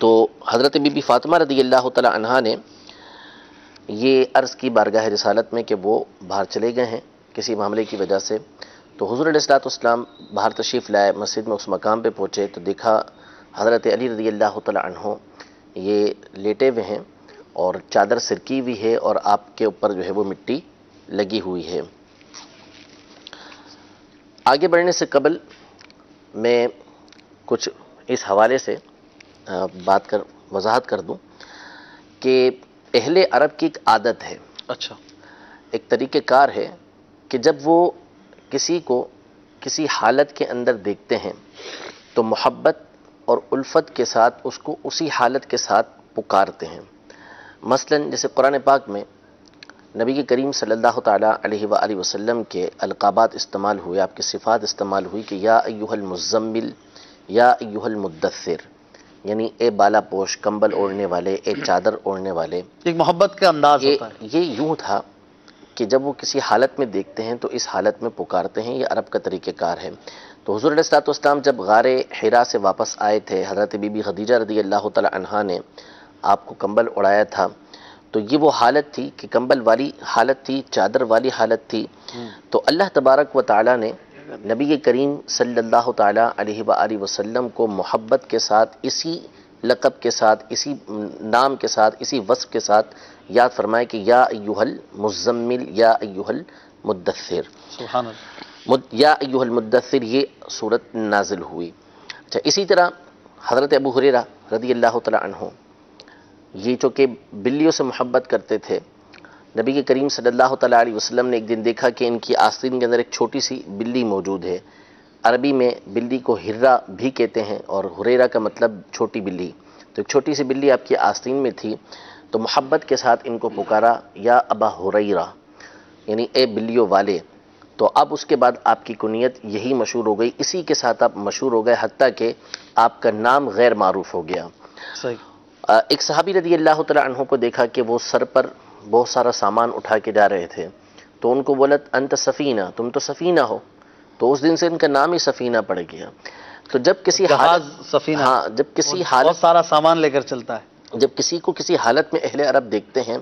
S3: تو حضرت بی بی فاطمہ رضی اللہ تعالی عنہا نے یہ عرض کی بارگاہ رسالت میں کہ وہ باہر چلے گئے ہیں کسی معاملے کی وجہ سے۔ تو حضور علیہ الصلوۃ والسلام باہر تشریف لائے، مسجد میں اس مقام پہ پہنچے تو دیکھا حضرت علی رضی اللہ تعالی عنہ یہ لیٹے ہوئے ہیں اور چادر سرکی ہوئی ہے اور آپ کے اوپر جو ہے وہ مٹی لگی ہوئی ہے۔ آگے بڑھنے سے قبل میں کچھ اس حوالے سے وضاحت کر دوں کہ اہل عرب کی ایک عادت ہے،
S1: اچھا،
S3: ایک طریقہ کار ہے کہ جب وہ کسی کو کسی حالت کے اندر دیکھتے ہیں تو محبت اور الفت کے ساتھ اس کو اسی حالت کے ساتھ پکارتے ہیں۔ مثلا جیسے قرآن پاک میں نبی کریم صلی اللہ تعالیٰ علیہ وآلہ وسلم کے القابات استعمال ہوئے، آپ کی صفات استعمال ہوئی کہ یا ایھا المزمل، یا ایھا المدثر، یعنی اے بالا پوش، کمبل اوڑھنے والے، اے چادر اوڑھنے والے۔
S1: ایک محبت کا انداز ہوتا ہے۔
S3: یہ یوں تھا کہ جب وہ کسی حالت میں دیکھتے ہیں تو اس حالت میں پکارتے ہیں، یہ عرب کا طریقہ کار ہے۔ تو حضور علیہ الصلوۃ والسلام جب غار حرا سے واپس آئے تھے، حضرت بی بی خدیجہ رضی اللہ تعالی عنہا نے آپ کو کمبل اڑایا تھا، تو یہ وہ حالت تھی کہ کمبل والی حالت تھی، چادر والی حالت تھی۔ تو اللہ تبارک و تعالی نے نبی کریم صلی اللہ تعالی علیہ وآلہ وسلم کو محبت کے ساتھ، اسی لقب کے ساتھ، اسی نام کے ساتھ، اسی وصف کے ساتھ یاد فرمائے کہ یا ایھا المزمل، یا ایھا المدثر۔
S1: سبحان اللہ۔
S3: یا ایھا المدثر یہ صورت نازل ہوئی۔ اچھا، اسی طرح حضرت ابو ہریرہ رضی اللہ تعالی عنہ یہ جو کہ بلیوں سے محبت کرتے تھے، نبی کریم صلی اللہ تعالیٰ علیہ وسلم نے ایک دن دیکھا کہ ان کی آستین کے اندر ایک چھوٹی سی بلی موجود ہے۔ عربی میں بلی کو ہرہ بھی کہتے ہیں اور ہریرہ کا مطلب چھوٹی بلی، تو ایک چھوٹی سی بلی آپ کی آستین میں تھی، تو محبت کے ساتھ ان کو پکارا یا ابا ہریرہ، یعنی اے بلیوں والے۔ تو اب اس کے بعد آپ کی کنیت یہی مشہور ہو گئی، اسی کے ساتھ آپ مشہور ہو گئے، حتیٰ کہ آپ کا نام غیر معروف ہو گیا۔
S1: صحیح۔
S3: ایک صحابی رضی اللہ تعالی عنہ کو دیکھا کہ وہ سر پر بہت سارا سامان اٹھا کے جا رہے تھے، تو ان کو بولا انت سفینہ، تم تو سفینہ ہو، تو اس دن سے ان کا نام ہی سفینہ پڑ گیا۔ تو جب کسی
S1: جہاز سفینہ،
S3: ہاں، جب کسی
S1: بہت
S3: حالت،
S1: سارا سامان لے کر چلتا ہے۔
S3: جب کسی کو کسی حالت میں اہل عرب دیکھتے ہیں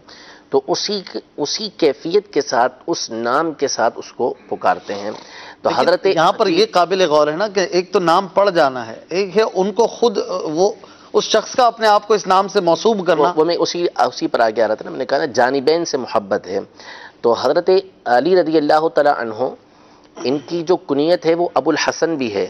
S3: تو اسی کیفیت کے ساتھ، اس نام کے ساتھ اس کو پکارتے ہیں۔ تو
S1: لیکن
S3: حضرت
S1: یہاں پر یہ قابل غور ہے نا کہ ایک تو نام پڑ جانا ہے، ایک ہے ان کو خود وہ اس شخص کا اپنے آپ کو اس نام سے موصوب کرنا۔
S3: وہ میں اسی پر آگے آ رہا تھا نا، میں نے کہا نا جانبین سے محبت ہے۔ تو حضرت علی رضی اللہ تعالی عنہ ان کی جو کنیت ہے وہ ابو الحسن بھی ہے۔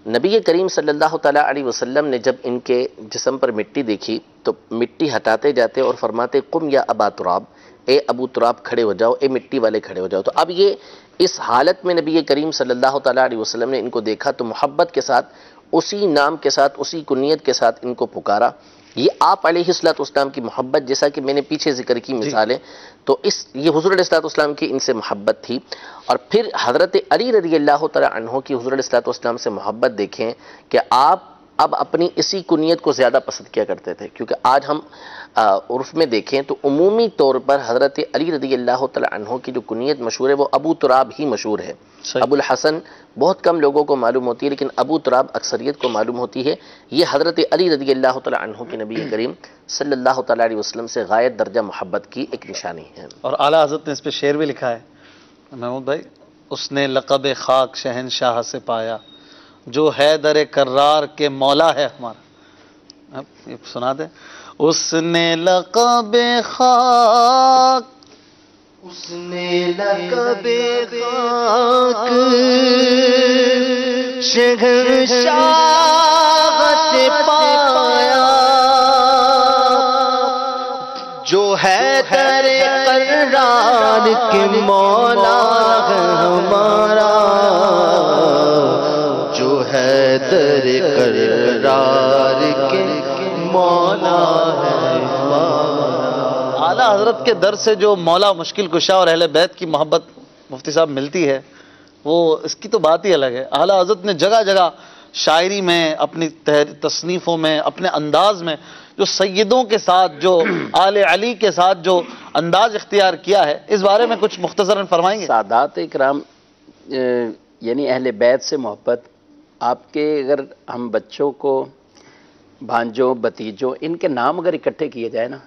S3: نبی کریم صلی اللہ تعالی علیہ وسلم نے جب ان کے جسم پر مٹی دیکھی تو مٹی ہٹاتے جاتے اور فرماتے قم یا ابا تراب، اے ابو تراب کھڑے ہو جاؤ، اے مٹی والے کھڑے ہو جاؤ۔ تو اب یہ اس حالت میں نبی کریم صلی اللہ تعالی علیہ وسلم نے ان کو دیکھا تو محبت کے ساتھ، اسی نام کے ساتھ، اسی کنیت کے ساتھ ان کو پکارا۔ یہ آپ علیہ الصلوۃ والسلام کی محبت، جیسا کہ میں نے پیچھے ذکر کی مثالیں، تو یہ حضور علیہ الصلوۃ والسلام کی ان سے محبت تھی۔ اور پھر حضرت علی رضی اللہ تعالی عنہ کی حضور علیہ الصلوۃ والسلام سے محبت دیکھیں کہ آپ اب اپنی اسی کنیت کو زیادہ پسند کیا کرتے تھے، کیونکہ آج ہم عرف میں دیکھیں تو عمومی طور پر حضرت علی رضی اللہ تعالی عنہ کی جو کنیت مشہور ہے وہ ابو تراب ہی مشہور ہے۔ ابو الحسن بہت کم لوگوں کو معلوم ہوتی ہے، لیکن ابو تراب اکثریت کو معلوم ہوتی ہے۔ یہ حضرت علی رضی اللہ تعالی عنہ کے نبی کریم صلی اللہ تعالی علیہ وسلم سے غایت درجہ محبت کی ایک نشانی ہے۔
S1: اور اعلیٰ حضرت نے اس پہ شعر بھی لکھا ہے محمود بھائی، اس نے لقب خاک شہنشاہ سے پایا، جو ہے در کرار کے مولا ہے ہمارا۔ اب یہ سنا دیں، اس نے لقب خاک،
S5: اس نے لقب خاک شہنشاہ سے پایا، جو ہے در قرار کے مولا ہے ہمارا، جو ہے در قرار کے مولا ہے ہمارا۔
S1: اعلیٰ حضرت کے در سے جو مولا مشکل کشا اور اہل بیت کی محبت مفتی صاحب ملتی ہے، وہ اس کی تو بات ہی الگ ہے۔ اعلیٰ حضرت نے جگہ جگہ شاعری میں، اپنی تصنیفوں میں، اپنے انداز میں جو سیدوں کے ساتھ، جو آل علی کے ساتھ جو انداز اختیار کیا ہے، اس بارے میں کچھ مختصراً فرمائیں گے؟
S4: سادات اکرام یعنی اہل بیت سے محبت، آپ کے اگر ہم بچوں کو، بھانجوں، بھتیجوں، ان کے نام اگر اکٹھے کیے جائے نا،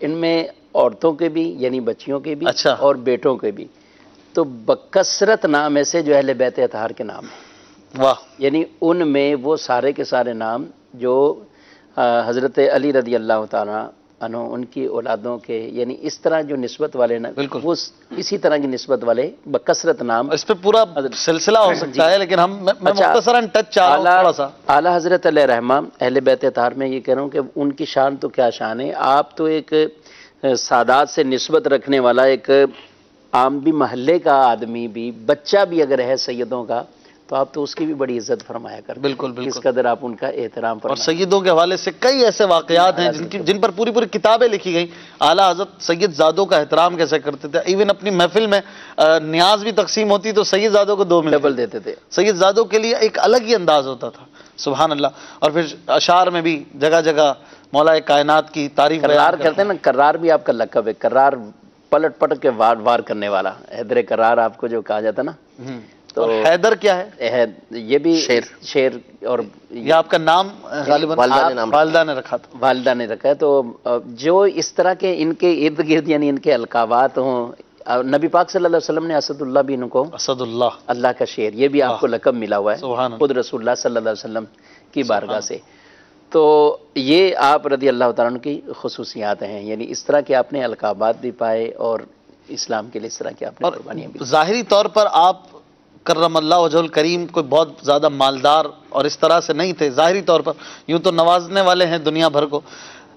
S4: ان میں عورتوں کے بھی یعنی بچیوں کے بھی
S1: اچھا۔
S4: اور بیٹوں کے بھی، تو بکثرت نام ایسے جو اہل بیت اطہار کے نام ہیں۔
S1: واہ!
S4: یعنی ان میں وہ سارے کے سارے نام جو حضرت علی رضی اللہ تعالیٰ عنہ، ان کی اولادوں کے، یعنی اس طرح جو نسبت والے نا،
S1: بالکل۔
S4: وہ اسی طرح کی نسبت والے بکثرت نام۔
S1: اس پہ پورا سلسلہ ہو سکتا ہے، لیکن میں مختصراً ٹچ چاہ رہا ہوں تھوڑا سا۔
S4: اعلیٰ حضرت علیہ رحمہ اہل بیت اطہار میں یہ کہہ رہا ہوں کہ ان کی شان تو کیا شان ہے۔ آپ تو ایک سادات سے نسبت رکھنے والا، ایک عام بھی محلے کا آدمی بھی، بچہ بھی اگر ہے سیدوں کا، تو آپ تو اس کی بھی بڑی عزت فرمایا کرتے ہیں۔
S1: بالکل بالکل۔
S4: اس قدر آپ ان کا احترام
S1: اور
S4: فرمایا۔
S1: سیدوں کے حوالے سے کئی ایسے واقعات ہیں جن پر پوری پوری کتابیں لکھی گئیں۔ اعلیٰ حضرت سید زادوں کا احترام کیسے کرتے تھے، ایون اپنی محفل میں نیاز بھی تقسیم ہوتی تو سید زادوں کو 2 ملتے،
S4: ڈبل دیتے تھے۔
S1: سید زادوں کے لیے ایک الگ ہی انداز ہوتا تھا، سبحان اللہ۔ اور پھر اشعار میں بھی جگہ جگہ مولا کائنات کی تعریف
S4: کرار کرتے ہیں نا، کرار بھی آپ کا لقب ہے، کرار پلٹ پلٹ کے وار کرنے والا، حیدر کرار آپ کو جو کہا جاتا نا۔
S1: تو حیدر کیا ہے؟
S4: یہ بھی شیر، اور
S1: یہ آپ کا نام غالباً والدہ نے رکھا تھا؟
S4: والدہ نے رکھا ہے۔ تو جو اس طرح کے ان کے ارد گرد یعنی ان کے القابات ہوں، نبی پاک صلی اللہ علیہ وسلم نے اسد اللہ بھی ان کو،
S1: اسد اللہ،
S4: اللہ کا شیر، یہ بھی آپ کو لقب ملا ہوا ہے
S1: سبحان اللہ،
S4: خود رسول اللہ صلی اللہ علیہ وسلم کی بارگاہ سے۔ تو یہ آپ رضی اللہ تعالیٰ عنہ کی خصوصیات ہیں، یعنی اس طرح کے آپ نے القابات بھی پائے اور اسلام کے لیے اس طرح کی آپ نے قربانیاں بھی۔
S1: ظاہری طور پر آپ کرم اللہ وجہ الکریم کوئی بہت زیادہ مالدار اور اس طرح سے نہیں تھے، ظاہری طور پر یوں تو نوازنے والے ہیں دنیا بھر کو،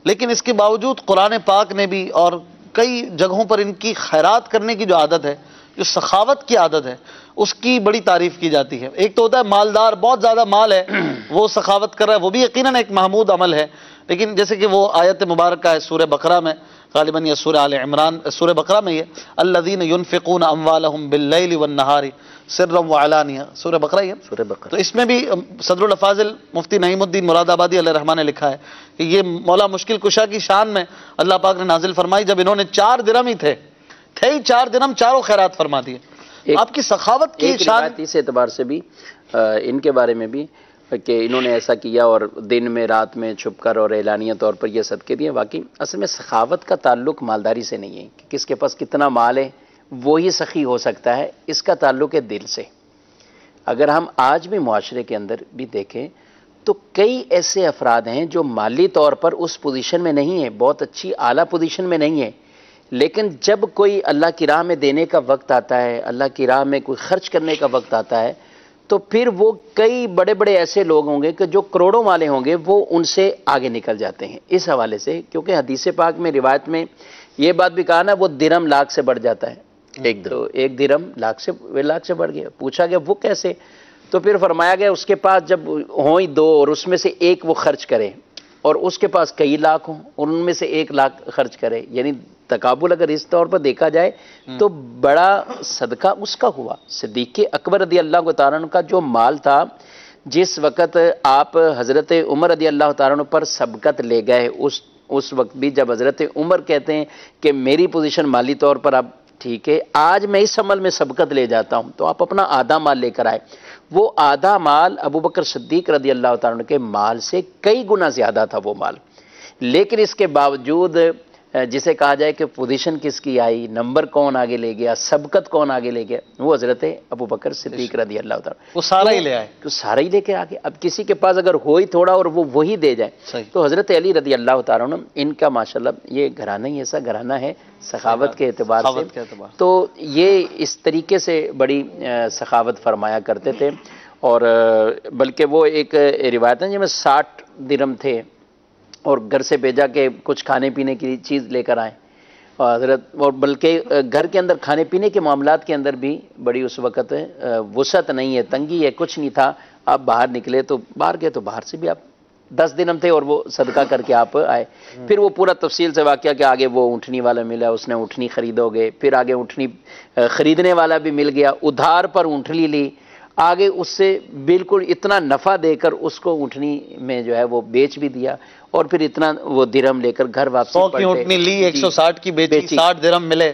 S1: لیکن اس کے باوجود قرآن پاک نے بھی اور کئی جگہوں پر ان کی خیرات کرنے کی جو عادت ہے، جو سخاوت کی عادت ہے، اس کی بڑی تعریف کی جاتی ہے۔ ایک تو ہوتا ہے مالدار، بہت زیادہ مال ہے، وہ سخاوت کر رہا ہے، وہ بھی یقیناً ایک محمود عمل ہے، لیکن جیسے کہ وہ آیت مبارکہ ہے سورہ بقرہ میں، غالباً یہ سورہ آل عمران، سورہ بقرہ میں یہ الذین ینفقون اموالہم باللیل والنہار سرا وعلانیہ، سورہ بقرہ یہ،
S3: سورہ بقرہ۔
S1: تو اس میں بھی صدر الافاضل مفتی نعیم الدین مراد آبادی علیہ رحمٰن نے لکھا ہے کہ یہ مولا مشکل کشا کی شان میں اللہ پاک نے نازل فرمائی جب انہوں نے 4 درہم ہی تھے ہی 4 درہم، چاروں خیرات فرما دیے۔ آپ کی سخاوت کی
S4: ایک
S1: شان
S4: روایت اس اعتبار سے بھی ان کے بارے میں بھی کہ انہوں نے ایسا کیا اور دن میں رات میں چھپ کر اور اعلانیہ طور پر یہ صدقے دیے۔ واقعی اصل میں سخاوت کا تعلق مالداری سے نہیں ہے کہ کس کے پاس کتنا مال ہے وہی سخی ہو سکتا ہے، اس کا تعلق ہے دل سے۔ اگر ہم آج بھی معاشرے کے اندر بھی دیکھیں تو کئی ایسے افراد ہیں جو مالی طور پر اس پوزیشن میں نہیں ہیں، بہت اچھی اعلیٰ پوزیشن میں نہیں ہیں، لیکن جب کوئی اللہ کی راہ میں دینے کا وقت آتا ہے، اللہ کی راہ میں کوئی خرچ کرنے کا وقت آتا ہے، تو پھر وہ کئی بڑے بڑے ایسے لوگ ہوں گے کہ جو کروڑوں والے ہوں گے، وہ ان سے آگے نکل جاتے ہیں اس حوالے سے، کیونکہ حدیث پاک میں روایت میں یہ بات بھی کہا نا، وہ درہم لاکھ سے بڑھ جاتا ہے، تو ایک درہم لاکھ سے بڑھ گیا۔ پوچھا گیا وہ کیسے؟ تو پھر فرمایا گیا اس کے پاس جب ہوں ہی 2 اور اس میں سے ایک وہ خرچ کرے، اور اس کے پاس کئی لاکھ ہوں اور ان میں سے 1 لاکھ خرچ کرے، یعنی تقابل اگر اس طور پر دیکھا جائے تو بڑا صدقہ اس کا ہوا۔ صدیق اکبر رضی اللہ تعالیٰ عنہ کا جو مال تھا، جس وقت آپ حضرت عمر رضی اللہ تعالیٰ عنہ پر سبقت لے گئے، اس وقت بھی جب حضرت عمر کہتے ہیں کہ میری پوزیشن مالی طور پر اب ٹھیک ہے، آج میں اس عمل میں سبقت لے جاتا ہوں، تو آپ اپنا آدھا مال لے کر آئے۔ وہ آدھا مال ابو بکر صدیق رضی اللہ تعالیٰ عنہ کے مال سے کئی گنا زیادہ تھا وہ مال، لیکن اس کے باوجود جسے کہا جائے کہ پوزیشن کس کی آئی، نمبر کون آگے لے گیا، سبقت کون آگے لے گیا، وہ حضرت ابو بکر صدیق رضی اللہ تعالیٰ،
S1: وہ سارا ہی لے آئے،
S4: تو سارا ہی لے کے آگے۔ اب کسی کے پاس اگر ہو ہی تھوڑا اور وہ وہی دے جائے، تو حضرت علی رضی اللہ تعالیٰ عنہ ان کا ماشاءاللہ یہ گھرانہ ہی ایسا گھرانہ ہے سخاوت کے اعتبار سے، تو یہ اس طریقے سے بڑی سخاوت فرمایا کرتے تھے۔ اور بلکہ وہ ایک روایت ہے جس میں 60 درہم تھے اور گھر سے بھیجا کہ کچھ کھانے پینے کی چیز لے کر آئیں، اور حضرت، اور بلکہ گھر کے اندر کھانے پینے کے معاملات کے اندر بھی بڑی اس وقت وسعت نہیں ہے، تنگی ہے، کچھ نہیں تھا، آپ باہر نکلے تو باہر گئے تو باہر سے بھی آپ 10 درہم تھے اور وہ صدقہ کر کے آپ آئے. پھر وہ پورا تفصیل سے واقعہ کہ آگے وہ اونٹنی والا ملا, اس نے اونٹنی خریدو گے, پھر آگے اونٹنی خریدنے والا بھی مل گیا, ادھار پر اونٹنی لی, آگے اس سے بالکل اتنا نفع دے کر اس کو اونٹنی میں جو ہے وہ بیچ بھی دیا, اور پھر اتنا وہ درہم لے کر گھر واپسی
S1: 100 کی اونٹنی لی, 160 کی بیچی, 60 درہم ملے,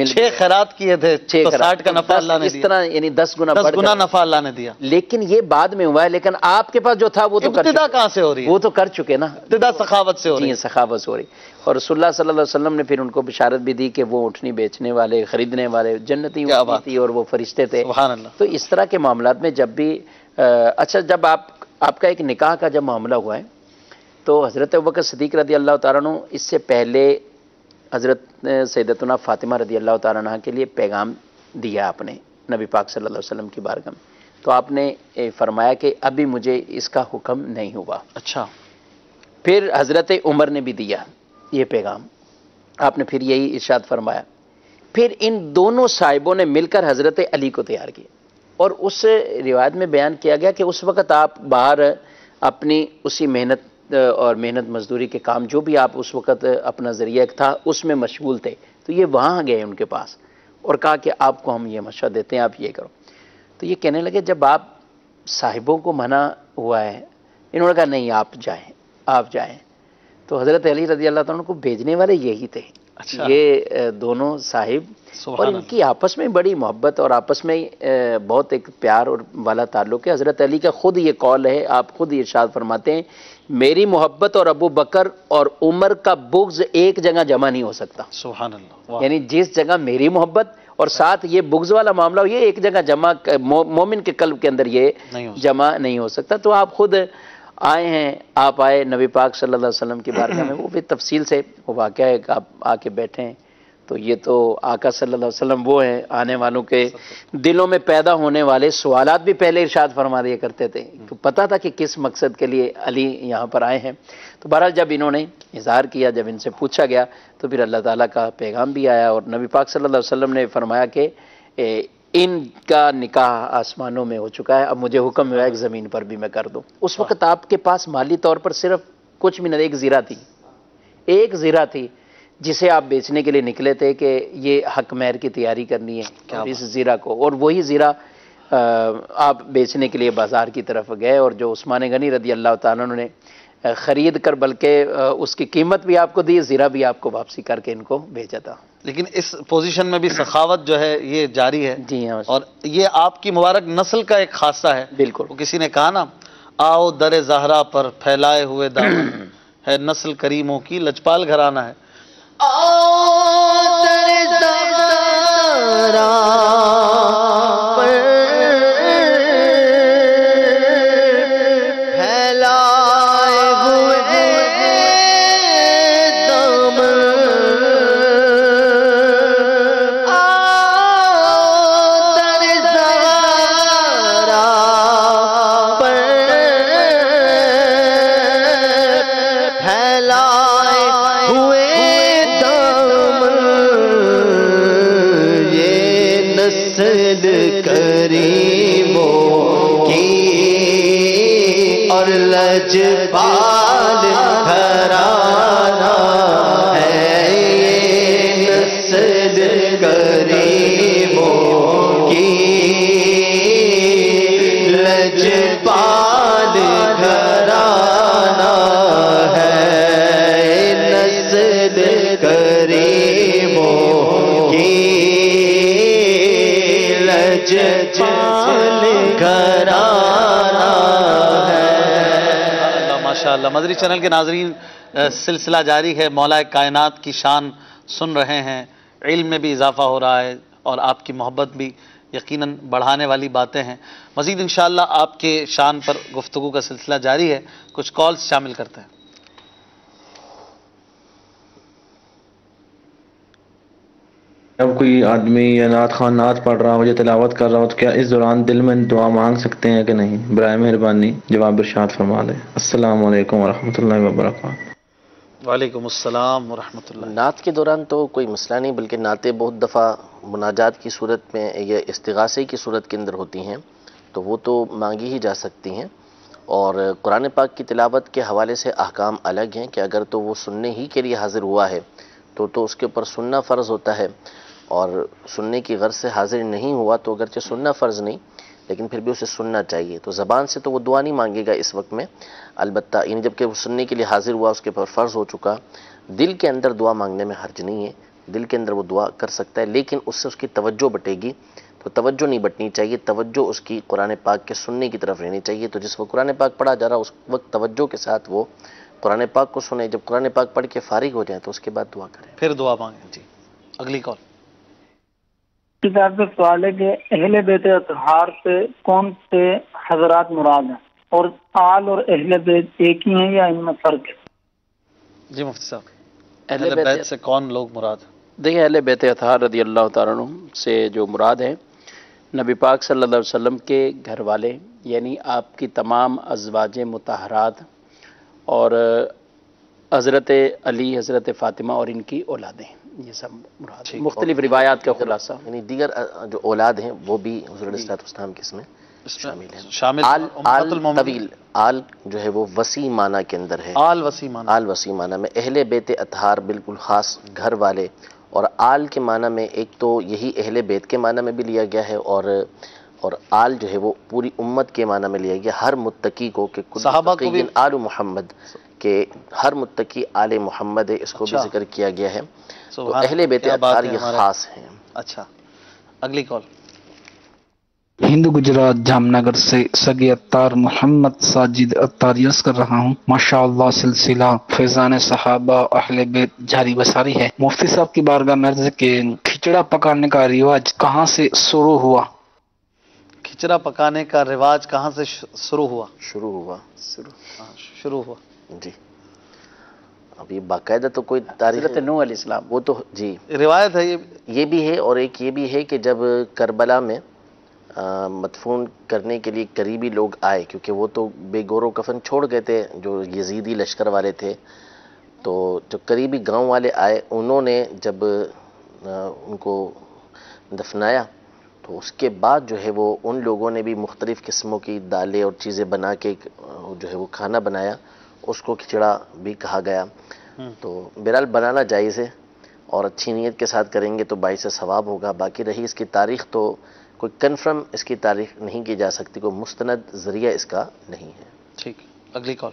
S1: 6 خیرات کیے تھے تو 60 کا نفع اللہ نے
S4: اس
S1: دیا.
S4: طرح یعنی 10 گنا
S1: 10 گنا نفع اللہ نے دیا.
S4: لیکن یہ بعد میں ہوا ہے, لیکن آپ کے پاس جو تھا وہ تو کر
S1: ابتدا کہاں سے ہو رہی ہے؟
S4: وہ تو کر چکے نا,
S1: ابتدا سخاوت سے ہو رہی
S4: جی
S1: ہے.
S4: سخاوت سے ہو رہی. اور رسول اللہ صلی اللہ علیہ وسلم نے پھر ان کو بشارت بھی دی کہ وہ اونٹنی بیچنے والے, خریدنے والے جنتی اونٹنی تھی اور وہ فرشتے تھے.
S1: سبحان اللہ.
S4: تو اس طرح کے معاملات میں جب بھی اچھا, جب آپ کا ایک نکاح کا جب معاملہ ہوا ہے تو حضرت ابوبکر صدیق رضی اللہ تعالیٰ عنہ اس سے پہلے حضرت سیدتنا فاطمہ رضی اللہ تعالیٰ عنہ کے لیے پیغام دیا آپ نے نبی پاک صلی اللہ علیہ وسلم کی بارگاہ میں. تو آپ نے فرمایا کہ ابھی مجھے اس کا حکم نہیں ہوا.
S1: اچھا.
S4: پھر حضرت عمر نے بھی دیا یہ پیغام, آپ نے پھر یہی ارشاد فرمایا. پھر ان دونوں صاحبوں نے مل کر حضرت علی کو تیار کیا, اور اس روایت میں بیان کیا گیا کہ اس وقت آپ باہر اپنی اسی محنت اور محنت مزدوری کے کام جو بھی آپ اس وقت اپنا ذریعہ تھا اس میں مشغول تھے. تو یہ وہاں گئے ان کے پاس اور کہا کہ آپ کو ہم یہ مشورہ دیتے ہیں, آپ یہ کرو. تو یہ کہنے لگے جب آپ صاحبوں کو منع ہوا ہے, انہوں نے کہا نہیں آپ جائیں. تو حضرت علی رضی اللہ تعالیٰ کو بھیجنے والے یہی تھے. یہ دونوں صاحب, اور ان کی آپس میں بڑی محبت اور آپس میں بہت ایک پیار اور والا تعلق ہے. حضرت علی کا خود یہ قول ہے, آپ خود یہ ارشاد فرماتے ہیں میری محبت اور ابو بکر اور عمر کا بغض ایک جگہ جمع نہیں ہو سکتا.
S1: سبحان اللہ.
S4: یعنی جس جگہ میری محبت اور ساتھ یہ بغض والا معاملہ ہو, یہ ایک جگہ جمع, مومن کے قلب کے اندر یہ جمع نہیں ہو سکتا. تو آپ خود آئے ہیں, آپ آئے نبی پاک صلی اللہ علیہ وسلم کی بارگاہ میں, وہ بھی تفصیل سے وہ واقعہ ہے کہ آپ آ کے بیٹھے ہیں. تو یہ تو آقا صلی اللہ علیہ وسلم وہ ہیں آنے والوں کے دلوں میں پیدا ہونے والے سوالات بھی پہلے ارشاد فرما دیا کرتے تھے, تو پتہ تھا کہ کس مقصد کے لیے علی یہاں پر آئے ہیں. تو بہرحال جب انہوں نے اظہار کیا, جب ان سے پوچھا گیا, تو پھر اللہ تعالیٰ کا پیغام بھی آیا, اور نبی پاک صلی اللہ علیہ وسلم نے فرمایا کہ ان کا نکاح آسمانوں میں ہو چکا ہے, اب مجھے حکم ہوا ہے کہ زمین پر بھی میں کر دوں. اس وقت آپ کے پاس مالی طور پر صرف کچھ بھی نہیں, ایک زیرہ تھی جسے آپ بیچنے کے لیے نکلے تھے کہ یہ حق مہر کی تیاری کرنی ہے اس زیرہ کو, اور وہی زیرہ آپ بیچنے کے لیے بازار کی طرف گئے, اور جو عثمان غنی رضی اللہ تعالیٰ عنہ نے خرید کر بلکہ اس کی قیمت بھی آپ کو دی, زیرہ بھی آپ کو واپسی کر کے ان کو بھیجا تھا.
S1: لیکن اس پوزیشن میں بھی سخاوت جو ہے یہ جاری ہے.
S4: جی ہاں,
S1: اور یہ آپ کی مبارک نسل کا ایک خاصہ ہے.
S4: بالکل.
S1: کسی نے کہا نا, آؤ در زہرا پر پھیلائے ہوئے دامن ہے نسل کریموں کی لجپال گھرانہ ہے.
S5: لجپال گھرانہ ہے یہ نسل کریموں کی, لجپال گھرانہ ہے نسل کریموں کی, لجپال گھرانہ.
S1: ماشاءاللہ. مدری چینل کے ناظرین, سلسلہ جاری ہے, مولا کائنات کی شان سن رہے ہیں, علم میں بھی اضافہ ہو رہا ہے, اور آپ کی محبت بھی یقیناً بڑھانے والی باتیں ہیں. مزید انشاءاللہ آپ کے شان پر گفتگو کا سلسلہ جاری ہے. کچھ کالز شامل کرتے ہیں.
S6: جب کوئی آدمی یا نعت خوان نعت پڑھ رہا ہو یا تلاوت کر رہا ہو تو کیا اس دوران دل میں دعا مانگ سکتے ہیں کہ نہیں؟ برائے مہربانی جواب ارشاد فرما دیں. السلام علیکم ورحمۃ اللہ وبرکاتہ.
S1: وعلیکم السلام ورحمۃ اللہ.
S3: نعت کے دوران تو کوئی مسئلہ نہیں, بلکہ نعتیں بہت دفعہ مناجات کی صورت میں یا استغاثے کی صورت کے اندر ہوتی ہیں, تو وہ تو مانگی ہی جا سکتی ہیں. اور قرآن پاک کی تلاوت کے حوالے سے احکام الگ ہیں کہ اگر تو وہ سننے ہی کے لیے حاضر ہوا ہے تو اس کے اوپر سننا فرض ہوتا ہے، اور سننے کی غرض سے حاضر نہیں ہوا تو اگرچہ سننا فرض نہیں لیکن پھر بھی اسے سننا چاہیے. تو زبان سے تو وہ دعا نہیں مانگے گا اس وقت میں، البتہ یعنی جب کہ وہ سننے کے لیے حاضر ہوا اس کے اوپر فرض ہو چکا، دل کے اندر دعا مانگنے میں حرج نہیں ہے، دل کے اندر وہ دعا کر سکتا ہے، لیکن اس سے اس کی توجہ بٹے گی. تو توجہ نہیں بٹنی چاہیے، توجہ اس کی قرآن پاک کے سننے کی طرف رہنی چاہیے. تو جس وقت قرآن پاک پڑھا جا رہا اس وقت توجہ کے ساتھ وہ قرآن پاک کو سنیں، جب قرآن پاک پڑھ کے فارغ ہو جائیں تو اس کے بعد دعا کریں،
S1: پھر دعا مانگیں. جی اگلی کال.
S7: کتاب سوال ہے کہ اہل بیت اطہار سے کون سے حضرات مراد ہیں، اور آل اور اہل بیت ایک ہی ہیں یا ان میں فرق ہے؟
S1: جی مفتی صاحب، اہل بیت سے کون لوگ مراد ہیں؟
S4: دیکھیں، اہل بیت اطہار رضی اللہ تعالیٰ عنہ سے جو مراد ہے نبی پاک صلی اللہ علیہ وسلم کے گھر والے، یعنی آپ کی تمام ازواج مطہرات اور حضرت علی، حضرت فاطمہ اور ان کی اولادیں، یہ سب مراد ہیں. مختلف روایات کا خلاصہ،
S3: یعنی دیگر جو اولاد ہیں وہ بھی حضور علیہ السلام کے اس میں شامل ہیں.
S1: شامل
S3: آل طویل، آل جو ہے وہ وسیع معنی کے اندر ہے،
S1: آل وسیع معنی.
S3: آل وسیع معنی میں اہل بیت اطہار بالکل خاص گھر والے، اور آل کے معنی میں ایک تو یہی اہل بیت کے معنی میں بھی لیا گیا ہے، اور آل جو ہے وہ پوری امت کے معنی میں لیا گیا، ہر متقی کو، کہ کل
S1: صحابہ کو بھی
S3: آل محمد، کہ ہر متقی آل محمد ہے، اس کو بھی ذکر کیا گیا ہے. تو اہل بیت اطہار یہ خاص ہیں.
S1: اچھا اگلی کال.
S8: ہندو گجرات جام نگر سے سگے اتار محمد ساجد اتاریس کر رہا ہوں. ماشاء اللہ سلسلہ فیضان صحابہ اہل بیت جاری بساری ہے. مفتی صاحب کی بارگاہ میں عرض ہے کہ کھچڑا پکانے کا رواج کہاں سے شروع ہوا؟
S1: کھچڑا پکانے کا رواج کہاں سے شروع ہوا؟ شروع ہوا
S3: جی. اب یہ باقاعدہ تو کوئی تاریخ،
S4: حضرت نوح علیہ السلام،
S3: وہ تو جی
S1: روایت ہے
S3: یہ بھی ہے، اور ایک یہ بھی ہے کہ جب کربلا میں مدفون کرنے کے لیے قریبی لوگ آئے، کیونکہ وہ تو بے گور و کفن چھوڑ گئے تھے جو یزیدی لشکر والے تھے، تو جو قریبی گاؤں والے آئے انہوں نے جب ان کو دفنایا تو اس کے بعد جو ہے وہ ان لوگوں نے بھی مختلف قسموں کی دالیں اور چیزیں بنا کے جو ہے وہ کھانا بنایا، اس کو کھچڑا بھی کہا گیا. تو بہرحال بنانا جائز ہے، اور اچھی نیت کے ساتھ کریں گے تو باعث ثواب ہوگا. باقی رہی اس کی تاریخ تو کوئی کنفرم اس کی تاریخ نہیں کی جا سکتی، کوئی مستند ذریعہ اس کا نہیں ہے.
S1: ٹھیک. اگلی کال.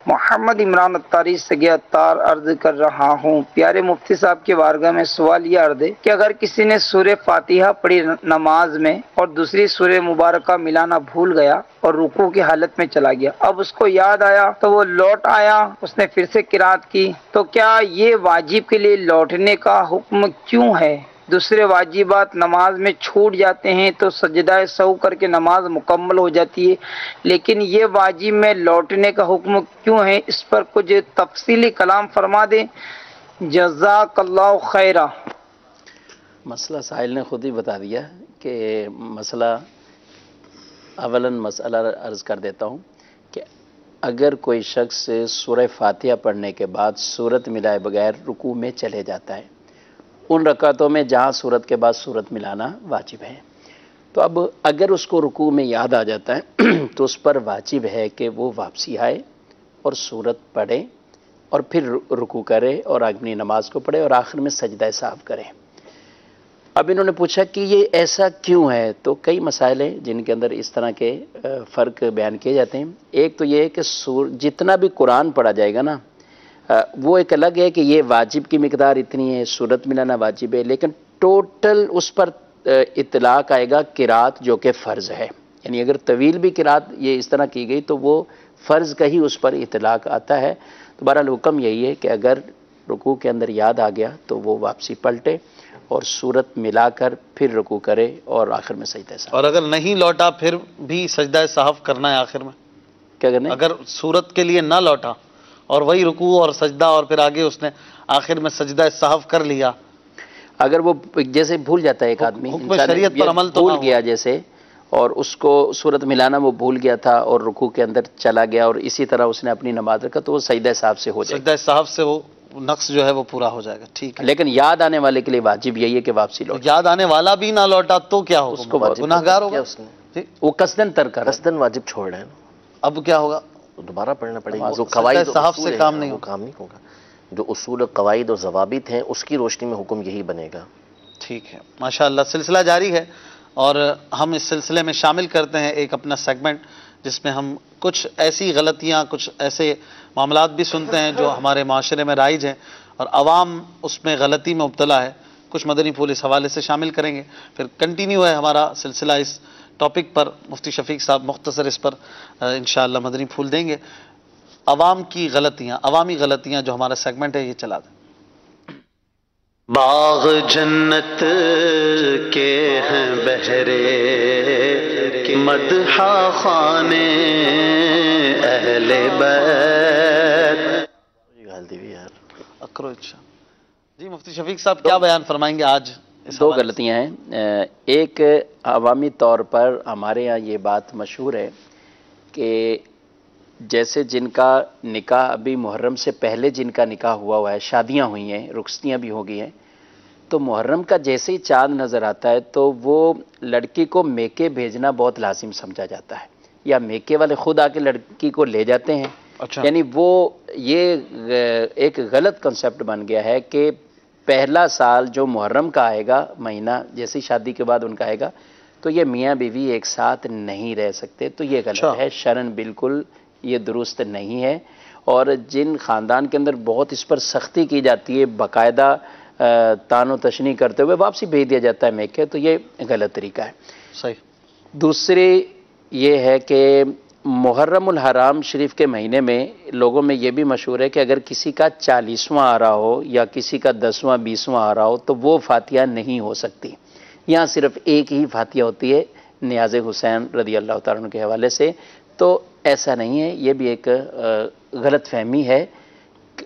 S7: محمد عمران اتاری سگے اتار عرض کر رہا ہوں. پیارے مفتی صاحب کی بارگاہ میں سوال یہ عرض ہے کہ اگر کسی نے سورہ فاتحہ پڑھی نماز میں اور دوسری سورہ مبارکہ ملانا بھول گیا اور رکوع کی حالت میں چلا گیا، اب اس کو یاد آیا تو وہ لوٹ آیا، اس نے پھر سے قرات کی، تو کیا یہ واجب کے لیے لوٹنے کا حکم کیوں ہے؟ دوسرے واجبات نماز میں چھوٹ جاتے ہیں تو سجدہ سہو کر کے نماز مکمل ہو جاتی ہے، لیکن یہ واجب میں لوٹنے کا حکم کیوں ہے؟ اس پر کچھ تفصیلی کلام فرما دیں، جزاک اللہ خیرہ.
S4: مسئلہ سائل نے خود ہی بتا دیا کہ مسئلہ عرض کر دیتا ہوں کہ اگر کوئی شخص سورہ فاتحہ پڑھنے کے بعد سورت ملائے بغیر رکوع میں چلے جاتا ہے، ان رکعتوں میں جہاں سورت کے بعد سورت ملانا واجب ہے، تو اب اگر اس کو رکوع میں یاد آ جاتا ہے تو اس پر واجب ہے کہ وہ واپسی آئے اور سورت پڑھے اور پھر رکوع کرے اور اپنی نماز کو پڑھے اور آخر میں سجدہ سہو کرے. اب انہوں نے پوچھا کہ یہ ایسا کیوں ہے، تو کئی مسائل ہیں جن کے اندر اس طرح کے فرق بیان کیے جاتے ہیں. ایک تو یہ ہے کہ جتنا بھی قرآن پڑھا جائے گا نا، وہ ایک الگ ہے کہ یہ واجب کی مقدار اتنی ہے، سورت ملانا واجب ہے، لیکن ٹوٹل اس پر اطلاق آئے گا قرات جو کہ فرض ہے. یعنی اگر طویل بھی قرات یہ اس طرح کی گئی تو وہ فرض کا ہی اس پر اطلاق آتا ہے. تو بہرحال حکم یہی ہے کہ اگر رکوع کے اندر یاد آ گیا تو وہ واپسی پلٹے اور سورت ملا کر پھر رکوع کرے اور آخر میں سجدہ سہو.
S1: اور اگر نہیں لوٹا پھر بھی سجدہ سہو کرنا ہے آخر میں؟
S4: کیا کرنا ہے؟
S1: اگر سورت کے لیے نہ لوٹا اور وہی رکوع اور سجدہ اور پھر آگے اس نے آخر میں سجدہ سہو کر لیا،
S4: اگر وہ جیسے بھول جاتا ہے ایک آدمی،
S1: حکم شریعت پر عمل تو
S4: بھول گیا جیسے، اور اس کو سورت ملانا وہ بھول گیا تھا اور رکوع کے اندر چلا گیا اور اسی طرح اس نے اپنی نماز رکھا تو وہ سجدہ سہو سے ہو جائے گا،
S1: سجدہ سہو سے وہ نقص جو ہے وہ پورا ہو جائے گا. ٹھیک ہے.
S4: لیکن یاد آنے والے کے لیے واجب یہی ہے کہ واپسی لوٹے.
S1: یاد آنے والا بھی نہ لوٹا تو کیا
S4: اس کو
S1: ہوگا؟ گناہگار ہوگا.
S3: اس نے
S4: وہ قصدن ترک کر
S3: قصدن واجب چھوڑ رہے ہیں.
S1: اب کیا ہوگا؟
S3: دوبارہ پڑھنا پڑے گا.
S1: وہ
S3: جو قواعد
S1: صحاف سے کام نہیں
S3: وہ کام نہیں ہوگا. جو اصول و قواعد و ضوابط ہیں اس کی روشنی میں حکم یہی بنے گا.
S1: ٹھیک ہے، ماشاءاللہ سلسلہ جاری ہے، اور ہم اس سلسلے میں شامل کرتے ہیں ایک اپنا سیگمنٹ جس میں ہم کچھ ایسی غلطیاں، کچھ ایسے معاملات بھی سنتے ہیں جو ہمارے معاشرے میں رائج ہیں اور عوام اس میں غلطی میں مبتلا ہے. کچھ مدنی پھول اس حوالے سے شامل کریں گے، پھر کنٹینیو ہے ہمارا سلسلہ اس ٹاپک پر. مفتی شفیق صاحب مختصر اس پر انشاءاللہ مدنی پھول دیں گے. عوام کی غلطیاں، عوامی غلطیاں جو ہمارا سیگمنٹ ہے یہ چلا دیں.
S5: باغ جنت کے ہیں بہرے مدحہ خانے اہل بیت.
S3: غلطی بھی یار
S1: اکروچ. جی مفتی شفیق صاحب کیا بیان فرمائیں گے آج؟
S4: دو غلطیاں ہیں. ایک عوامی طور پر ہمارے ہاں یہ بات مشہور ہے کہ جیسے جن کا نکاح ابھی محرم سے پہلے جن کا نکاح ہوا ہے، شادیاں ہوئی ہیں، رخصتیاں بھی ہو گئی ہیں، تو محرم کا جیسے ہی چاند نظر آتا ہے تو وہ لڑکی کو میکے بھیجنا بہت لازم سمجھا جاتا ہے، یا میکے والے خود آ کے لڑکی کو لے جاتے ہیں. یعنی وہ یہ ایک غلط کنسیپٹ بن گیا ہے کہ پہلا سال جو محرم کا آئے گا مہینہ، جیسی شادی کے بعد ان کا آئے گا، تو یہ میاں بیوی ایک ساتھ نہیں رہ سکتے. تو یہ غلط ہے، شرعاً بالکل یہ درست نہیں ہے. اور جن خاندان کے اندر بہت اس پر سختی کی جاتی ہے، باقاعدہ تان و تشنیع کرتے ہوئے واپسی بھیج دیا جاتا ہے میکے، تو یہ غلط طریقہ ہے.
S1: صحیح.
S4: دوسری یہ ہے کہ محرم الحرام شریف کے مہینے میں لوگوں میں یہ بھی مشہور ہے کہ اگر کسی کا 40واں آ رہا ہو یا کسی کا 10واں 20واں آ رہا ہو تو وہ فاتحہ نہیں ہو سکتی. یہاں صرف ایک ہی فاتحہ ہوتی ہے نیاز حسین رضی اللہ تعالیٰ عنہ کے حوالے سے. تو ایسا نہیں ہے، یہ بھی ایک غلط فہمی ہے.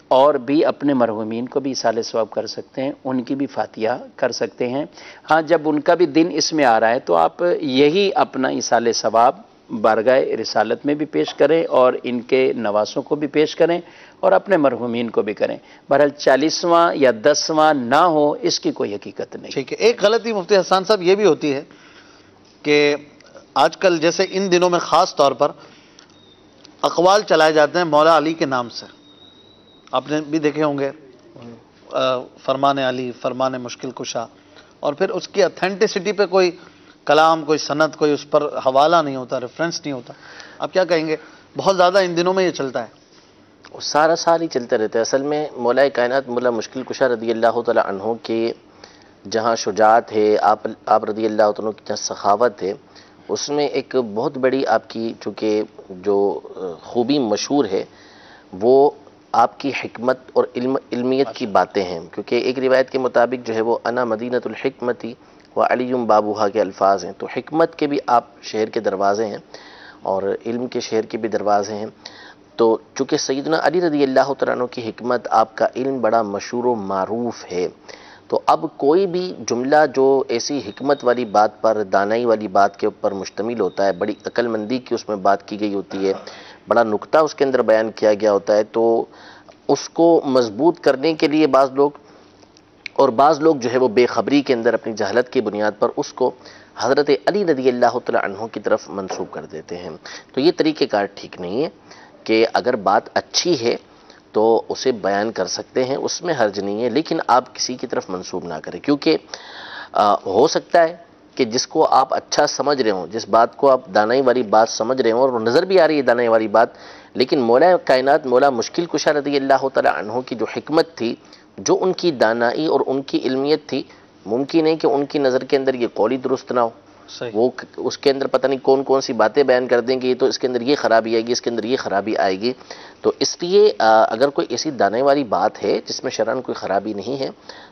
S4: اور بھی اپنے مرحومین کو بھی ایصال ثواب کر سکتے ہیں، ان کی بھی فاتحہ کر سکتے ہیں. ہاں جب ان کا بھی دن اس میں آ رہا ہے تو آپ یہی اپنا ایصال ثواب بارگاہ رسالت میں بھی پیش کریں اور ان کے نواسوں کو بھی پیش کریں اور اپنے مرحومین کو بھی کریں. بہرحال 40واں یا 10واں نہ ہو اس کی کوئی حقیقت نہیں.
S1: ٹھیک ہے. ایک غلطی مفتی حسان صاحب یہ بھی ہوتی ہے کہ آج کل جیسے ان دنوں میں خاص طور پر اقوال چلائے جاتے ہیں مولا علی کے نام سے. آپ نے بھی دیکھے ہوں گے فرمان علی، فرمان مشکل کشا، اور پھر اس کی اتھینٹسٹی پہ کوئی کلام، کوئی سند، کوئی اس پر حوالہ نہیں ہوتا، ریفرنس نہیں ہوتا. آپ کیا کہیں گے؟ بہت زیادہ ان دنوں میں یہ چلتا ہے.
S3: سارا سال ہی چلتے رہتے ہیں. اصل میں مولا کائنات مولا مشکل کشا رضی اللہ تعالی عنہ کے جہاں شجاعت ہے، آپ رضی اللہ تعالیٰ کی جہاں سخاوت ہے، اس میں ایک بہت بڑی آپ کی چونکہ جو خوبی مشہور ہے وہ آپ کی حکمت اور علمیت کی باتیں ہیں. کیونکہ ایک روایت کے مطابق جو ہے وہ انا مدینۃ الحکمتی و علی بابوہا کے الفاظ ہیں. تو حکمت کے بھی آپ شہر کے دروازے ہیں اور علم کے شہر کے بھی دروازے ہیں. تو چونکہ سیدنا علی رضی اللہ تعالیٰ عنہ کی حکمت، آپ کا علم بڑا مشہور و معروف ہے، تو اب کوئی بھی جملہ جو ایسی حکمت والی بات پر، دانائی والی بات کے اوپر مشتمل ہوتا ہے، بڑی عقل مندی کی اس میں بات کی گئی ہوتی ہے، بڑا نکتہ اس کے اندر بیان کیا گیا ہوتا ہے، تو اس کو مضبوط کرنے کے لیے بعض لوگ جو ہے وہ بے خبری کے اندر اپنی جہالت کی بنیاد پر اس کو حضرت علی رضی اللہ تعالیٰ عنہ کی طرف منسوب کر دیتے ہیں. تو یہ طریقہ کار ٹھیک نہیں ہے کہ اگر بات اچھی ہے تو اسے بیان کر سکتے ہیں، اس میں حرج نہیں ہے، لیکن آپ کسی کی طرف منسوب نہ کریں. کیونکہ ہو سکتا ہے کہ جس کو آپ اچھا سمجھ رہے ہوں، جس بات کو آپ دانائی والی بات سمجھ رہے ہوں اور وہ نظر بھی آ رہی ہے دانائی والی بات، لیکن مولا کائنات مولا مشکل کشا رضی اللہ تعالیٰ عنہ کی جو حکمت تھی، جو ان کی دانائی اور ان کی علمیت تھی، ممکن ہے کہ ان کی نظر کے اندر یہ قولی درست نہ ہو. وہ اس کے اندر پتہ نہیں کون سی باتیں بیان کر دیں گے، تو اس کے اندر یہ خرابی آئے گی، اس کے اندر یہ خرابی آئے گی. تو اس لیے اگر کوئی ایسی دانائی والی بات ہے جس میں شرعاً کوئی خرابی نہیں ہے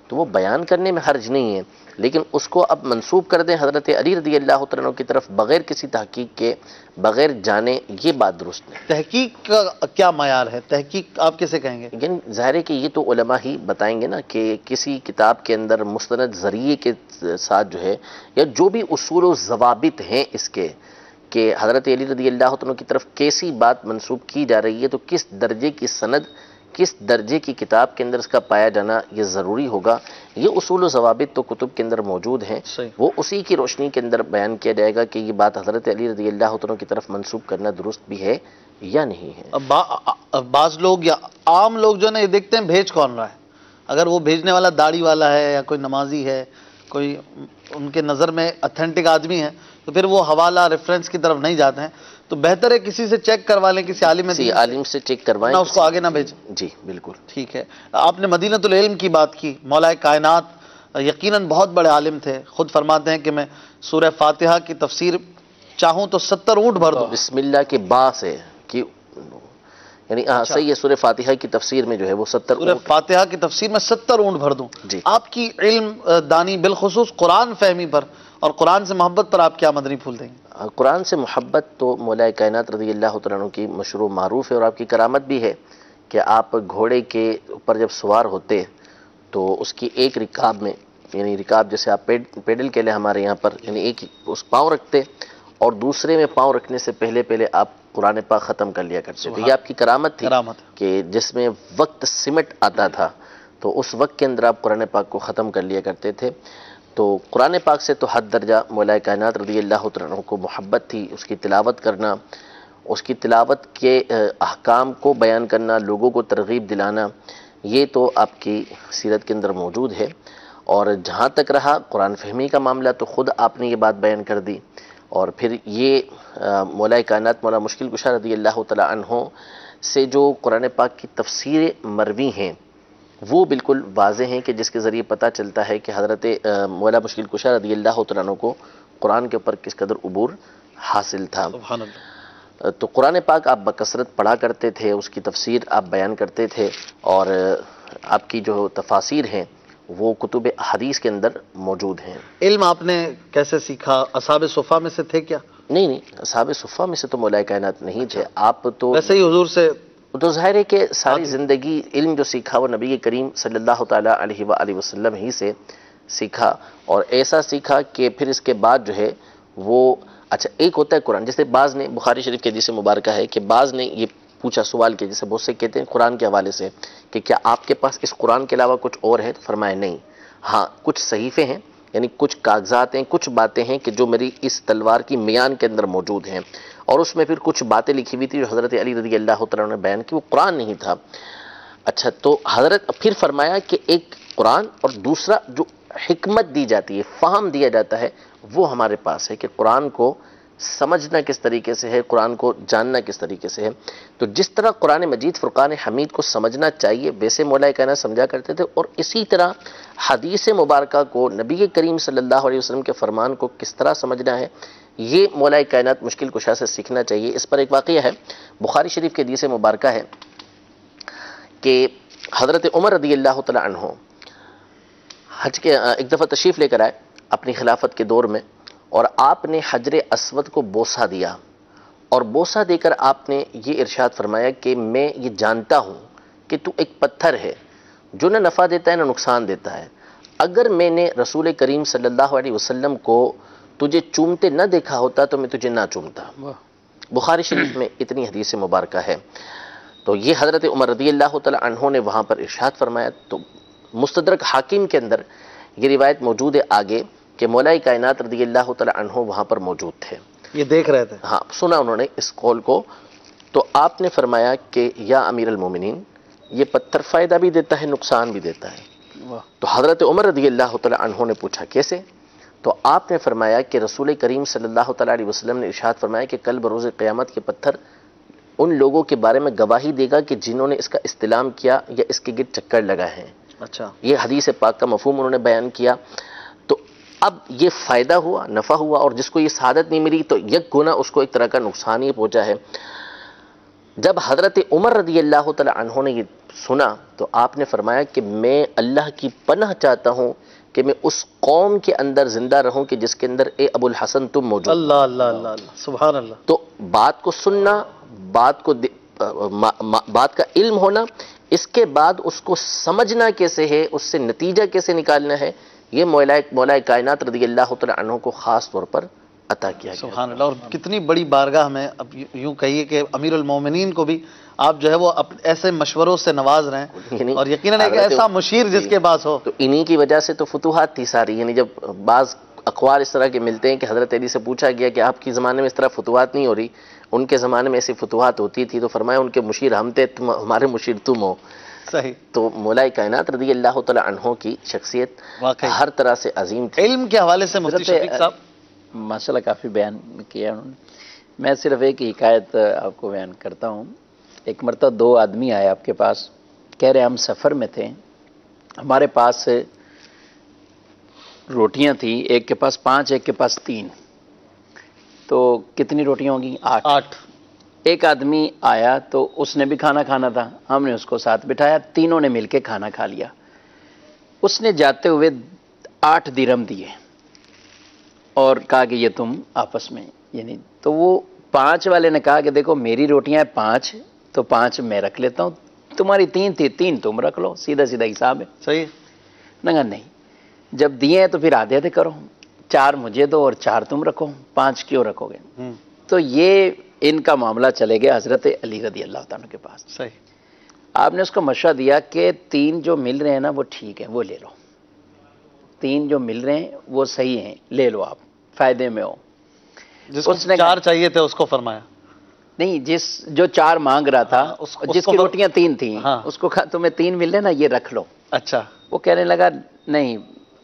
S3: تو وہ بیان کرنے میں حرج نہیں ہے، لیکن اس کو اب منسوب کر دیں حضرت علی رضی اللہ تعالیٰ عنہ کی طرف بغیر کسی تحقیق کے، بغیر جانے، یہ بات درست نہیں.
S1: تحقیق کا کیا معیار ہے؟ تحقیق آپ کیسے کہیں گے؟
S3: لیکن ظاہر ہے کہ یہ تو علماء ہی بتائیں گے نا کہ کسی کتاب کے اندر مستند ذریعے کے ساتھ جو ہے، یا جو بھی اصول و ضوابط ہیں اس کے، کہ حضرت علی رضی اللہ عنہ کی طرف کیسی بات منسوب کی جا رہی ہے، تو کس درجے کی سند کس درجے کی کتاب کے اندر اس کا پایا جانا یہ ضروری ہوگا، یہ اصول و ضوابط تو کتب کے اندر موجود ہیں، وہ اسی کی روشنی کے اندر بیان کیا جائے گا کہ یہ بات حضرت علی رضی اللہ عنہ کی طرف منسوب کرنا درست بھی ہے یا نہیں ہے۔
S1: اب بعض لوگ یا عام لوگ جو ہے نا یہ دیکھتے ہیں بھیج کون رہا ہے، اگر وہ بھیجنے والا داڑھی والا ہے یا کوئی نمازی ہے، کوئی ان کے نظر میں اتھینٹک آدمی ہے، تو پھر وہ حوالہ ریفرنس کی طرف نہیں جاتے ہیں، تو بہتر ہے کسی سے چیک کروا لیں، کسی عالم
S3: سے چیک کروائیں،
S1: نہ اس کو آگے نہ بھیجیں۔
S3: جی بالکل
S1: ٹھیک ہے۔ آپ نے مدینۃ العلم کی بات کی، مولا کائنات یقیناً بہت بڑے عالم تھے، خود فرماتے ہیں کہ میں سورہ فاتحہ کی تفسیر چاہوں تو 70 اونٹ بھر دوں۔
S3: بسم اللہ کے با سے کہ یعنی صحیح ہے، سورہ فاتحہ کی تفسیر میں جو ہے وہ 70
S1: سورہ فاتحہ کی تفسیر میں 70 اونٹ بھر دوں۔
S3: جی
S1: آپ کی علم دانی بالخصوص قرآن فہمی پر اور قرآن سے محبت پر آپ کیا مدنی پھول دیں گے؟
S3: قرآن سے محبت تو مولا کائنات رضی اللہ تعالیٰ عنہ کی مشہور معروف ہے، اور آپ کی کرامت بھی ہے کہ آپ گھوڑے کے اوپر جب سوار ہوتے تو اس کی ایک رکاب میں، یعنی رکاب جیسے آپ پیڈل کے لئے ہمارے یہاں پر، یعنی ایک اس پاؤں رکھتے اور دوسرے میں پاؤں رکھنے سے پہلے آپ قرآن پاک ختم کر لیا کرتے تھے۔ یہ آپ کی کرامت تھی کہ جس میں وقت سمٹ آتا تھا تو اس وقت کے اندر آپ قرآن پاک کو ختم کر لیا کرتے تھے۔ تو قرآن پاک سے تو حد درجہ مولا کائنات رضی اللہ عنہ کو محبت تھی، اس کی تلاوت کرنا، اس کی تلاوت کے احکام کو بیان کرنا، لوگوں کو ترغیب دلانا، یہ تو آپ کی سیرت کے اندر موجود ہے۔ اور جہاں تک رہا قرآن فہمی کا معاملہ تو خود آپ نے یہ بات بیان کر دی، اور پھر یہ مولا کائنات مولا مشکل کشا رضی اللہ تعالیٰ عنہ سے جو قرآن پاک کی تفسیر مروی ہیں وہ بالکل واضح ہیں کہ جس کے ذریعے پتہ چلتا ہے کہ حضرت مولا مشکل کشا رضی اللہ تعالیٰ عنہ کو قرآن کے اوپر کس قدر عبور حاصل تھا۔
S1: سبحان اللہ۔
S3: تو قرآن پاک آپ بکثرت پڑھا کرتے تھے، اس کی تفسیر آپ بیان کرتے تھے، اور آپ کی جو تفاسیر ہیں وہ کتب حدیث کے اندر موجود ہیں۔
S1: علم آپ نے کیسے سیکھا؟ اصحاب صفہ میں سے تھے کیا؟
S3: نہیں، اصحاب صفہ میں سے تو مولا کائنات نہیں تھے، آپ تو
S1: ویسے ہی حضور سے
S3: تو ظاہر ہے کہ ساری زندگی علم جو سیکھا وہ نبی کریم صلی اللہ تعالیٰ علیہ وآلہ وسلم ہی سے سیکھا، اور ایسا سیکھا کہ پھر اس کے بعد جو ہے وہ اچھا ایک ہوتا ہے قرآن، جیسے بعض نے بخاری شریف کے حدیث مبارکہ ہے کہ بعض نے یہ پوچھا سوال کیا، جیسے بہت سے کہتے ہیں قرآن کے حوالے سے کہ کیا آپ کے پاس اس قرآن کے علاوہ کچھ اور ہے؟ تو فرمایا نہیں، ہاں کچھ صحیفے ہیں، یعنی کچھ کاغذات ہیں، کچھ باتیں ہیں کہ جو میری اس تلوار کی میان کے اندر موجود ہیں، اور اس میں پھر کچھ باتیں لکھی ہوئی تھی جو حضرت علی رضی اللہ تعالیٰ نے بیان کی، وہ قرآن نہیں تھا۔ اچھا تو حضرت پھر فرمایا کہ ایک قرآن اور دوسرا جو حکمت دی جاتی ہے، فہم دیا جاتا ہے، وہ ہمارے پاس ہے کہ قرآن کو سمجھنا کس طریقے سے ہے، قرآن کو جاننا کس طریقے سے ہے۔ تو جس طرح قرآن مجید فرقان حمید کو سمجھنا چاہیے ویسے مولا کائنات سمجھا کرتے تھے، اور اسی طرح حدیث مبارکہ کو، نبی کریم صلی اللہ علیہ وسلم کے فرمان کو کس طرح سمجھنا ہے، یہ مولا کائنات مشکل کشا سے سیکھنا چاہیے۔ اس پر ایک واقعہ ہے، بخاری شریف کے حدیث مبارکہ ہے کہ حضرت عمر رضی اللہ تعالیٰ عنہ حج کے ایک دفعہ تشریف لے کر آئے اپنی خلافت کے دور میں، اور آپ نے حجر اسود کو بوسہ دیا، اور بوسہ دے کر آپ نے یہ ارشاد فرمایا کہ میں یہ جانتا ہوں کہ تو ایک پتھر ہے جو نہ نفع دیتا ہے نہ نقصان دیتا ہے، اگر میں نے رسول کریم صلی اللہ علیہ وسلم کو تجھے چومتے نہ دیکھا ہوتا تو میں تجھے نہ چومتا۔ بخاری شریف میں اتنی حدیث مبارکہ ہے۔ تو یہ حضرت عمر رضی اللہ تعالی عنہ نے وہاں پر ارشاد فرمایا۔ تو مستدرک حاکم کے اندر یہ روایت موجود ہے آگے کہ مولا کائنات رضی اللہ تعالی عنہ وہاں پر موجود تھے،
S1: یہ دیکھ رہے تھے،
S3: ہاں سنا انہوں نے اس قول کو۔ تو آپ نے فرمایا کہ یا امیر المومنین، یہ پتھر فائدہ بھی دیتا ہے نقصان بھی دیتا ہے۔ تو حضرت عمر رضی اللہ تعالی عنہ نے پوچھا کیسے؟ تو آپ نے فرمایا کہ رسول کریم صلی اللہ تعالی علیہ وسلم نے ارشاد فرمایا کہ کل بروز قیامت یہ پتھر ان لوگوں کے بارے میں گواہی دے گا کہ جنہوں نے اس کا استلام کیا یا اس کے گرد چکر لگائے ہیں۔
S1: اچھا،
S3: یہ حدیث پاک کا مفہوم انہوں نے بیان کیا۔ تو اب یہ فائدہ ہوا، نفع ہوا، اور جس کو یہ سعادت نہیں ملی تو یک گنا اس کو ایک طرح کا نقصان ہی پہنچا ہے۔ جب حضرت عمر رضی اللہ تعالی عنہ نے یہ سنا تو آپ نے فرمایا کہ میں اللہ کی پناہ چاہتا ہوں کہ میں اس قوم کے اندر زندہ رہوں کہ جس کے اندر اے ابو الحسن تم موجود۔
S1: اللہ اللہ اللہ اللہ، سبحان اللہ۔
S3: تو بات کو سننا، بات کا علم ہونا، اس کے بعد اس کو سمجھنا کیسے ہے، اس سے نتیجہ کیسے نکالنا ہے، یہ مولا کائنات رضی اللہ تعالی عنہ کو خاص طور پر عطا کیا گیا۔
S1: سبحان اللہ۔ اور کتنی بڑی بارگاہ میں، اب یوں کہیے کہ امیر المومنین کو بھی آپ جو ہے وہ ایسے مشوروں سے نواز رہے ہیں، اور یقیناً ایک ایسا مشیر جس کے پاس ہو.
S3: تو انہی کی وجہ سے تو فتوحات تھی ساری. یعنی جب بعض اقوال اس طرح کے ملتے ہیں کہ حضرت علی سے پوچھا گیا کہ آپ کی زمانے میں اس طرح فتوحات نہیں ہو رہی، ان کے زمانے میں ایسی فتوحات ہوتی تھی، تو فرمایا ان کے مشیر ہم تھے، ہمارے مشیر تم ہو.
S1: صحیح.
S3: تو مولا کائنات رضی اللہ تعالی عنہ کی شخصیت
S1: واقعی
S3: ہر طرح سے عظیم تھی.
S1: علم کے حوالے سے مفتی شفیق صاحب
S4: ماشاءاللہ کافی بیان کیا انہوں نے. میں صرف ایک حکایت آپ کو بیان کرتا ہوں. ایک مرتبہ 2 آدمی آئے آپ کے پاس، کہہ رہے ہم سفر میں تھے، ہمارے پاس روٹیاں تھیں، ایک کے پاس 5 ایک کے پاس 3، تو کتنی روٹیاں ہوں گی؟ 8. ایک آدمی آیا تو اس نے بھی کھانا کھانا تھا، ہم نے اس کو ساتھ بٹھایا، تینوں نے مل کے کھانا کھا لیا. اس نے جاتے ہوئے 8 درہم دیے اور کہا کہ یہ تم آپس میں، یعنی تو وہ 5 والے نے کہا کہ دیکھو میری روٹیاں 5 تو 5 میں رکھ لیتا ہوں، تمہاری 3 تھی 3 تم رکھ لو، سیدھا سیدھا حساب ہے.
S1: صحیح.
S4: نہیں، جب دیے ہیں تو پھر آدھے آدھے کرو، 4 مجھے دو اور 4 تم رکھو، 5 کیوں رکھو گے؟ تو یہ ان کا معاملہ چلے گیا حضرت علی رضی اللہ تعالیٰ کے پاس.
S1: صحیح.
S4: آپ نے اس کو مشورہ دیا کہ 3 جو مل رہے ہیں نا وہ ٹھیک ہے، وہ لے لو، 3 جو مل رہے ہیں وہ صحیح ہیں، لے لو، آپ فائدے میں ہو.
S1: جس کو 4 چاہیے تھے اس کو فرمایا
S4: نہیں، جو 4 مانگ رہا تھا، جس کی روٹیاں 3 تھیں، اس کو کہا تمہیں 3 مل رہے نا، یہ رکھ لو.
S1: اچھا.
S4: وہ کہنے لگا نہیں،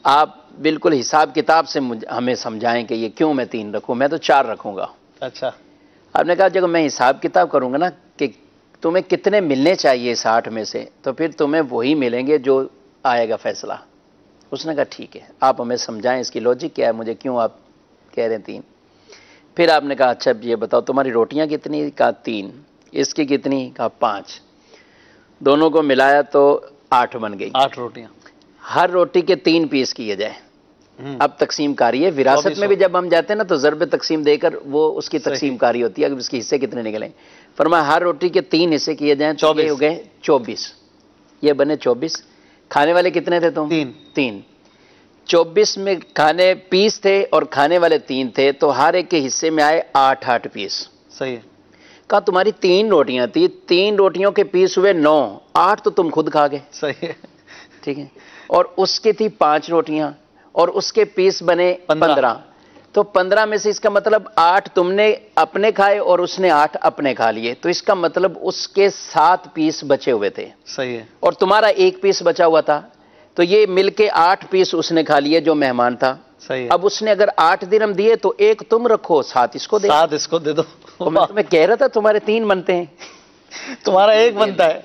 S4: آپ بالکل حساب کتاب سے ہمیں سمجھائیں کہ یہ کیوں میں 3 رکھوں، میں تو 4 رکھوں گا.
S1: اچھا.
S4: آپ نے کہا جب میں حساب کتاب کروں گا نا کہ تمہیں کتنے ملنے چاہیے 60 میں سے، تو پھر تمہیں وہی ملیں گے جو آئے گا فیصلہ. اس نے کہا ٹھیک ہے، آپ ہمیں سمجھائیں اس کی لوجک کیا ہے، مجھے کیوں آپ کہہ رہے ہیں 3. پھر آپ نے کہا اچھا یہ بتاؤ تمہاری روٹیاں کتنی؟ کہا 3. اس کی کتنی؟ کہا 5. دونوں کو ملایا تو 8 بن گئی.
S1: 8 روٹیاں.
S4: ہر روٹی کے 3 پیس کیے جائے. اب تقسیم کاری ہے، وراثت میں بھی جب ہم جاتے ہیں نا تو ضرب تقسیم دے کر وہ اس کی تقسیم کاری ہوتی ہے کہ اس کے حصے کتنے نکلیں. فرمایا ہر روٹی کے 3 حصے کیے جائیں تو یہ ہو گئے 24. یہ بنے 24. کھانے والے کتنے تھے تم؟ 3. 24 میں کھانے پیس تھے اور کھانے والے 3 تھے، تو ہر ایک کے حصے میں آئے 8 پیس.
S1: صحیح.
S4: کہا تمہاری 3 روٹیاں تھی، 3 روٹیوں کے پیس ہوئے 9، 8 تو تم خود کھا گئے.
S1: صحیح.
S4: ٹھیک ہے. اور اس کی تھی 5 روٹیاں اور اس کے پیس بنے 15، تو 15 میں سے اس کا مطلب 8 تم نے اپنے کھائے اور اس نے 8 اپنے کھا لیے، تو اس کا مطلب اس کے 7 پیس بچے ہوئے تھے.
S1: صحیح ہے.
S4: اور تمہارا 1 پیس بچا ہوا تھا، تو یہ مل کے 8 پیس اس نے کھا لیے جو مہمان تھا.
S1: صحیح.
S4: اب اس نے اگر 8 درہم دیے تو 1 تم رکھو، 7 اس کو دے.
S1: 7 اس کو دے دو.
S4: میں تمہیں کہہ رہا تھا تمہارے 3 بنتے ہیں،
S1: تمہارا 1 بنتا ہے.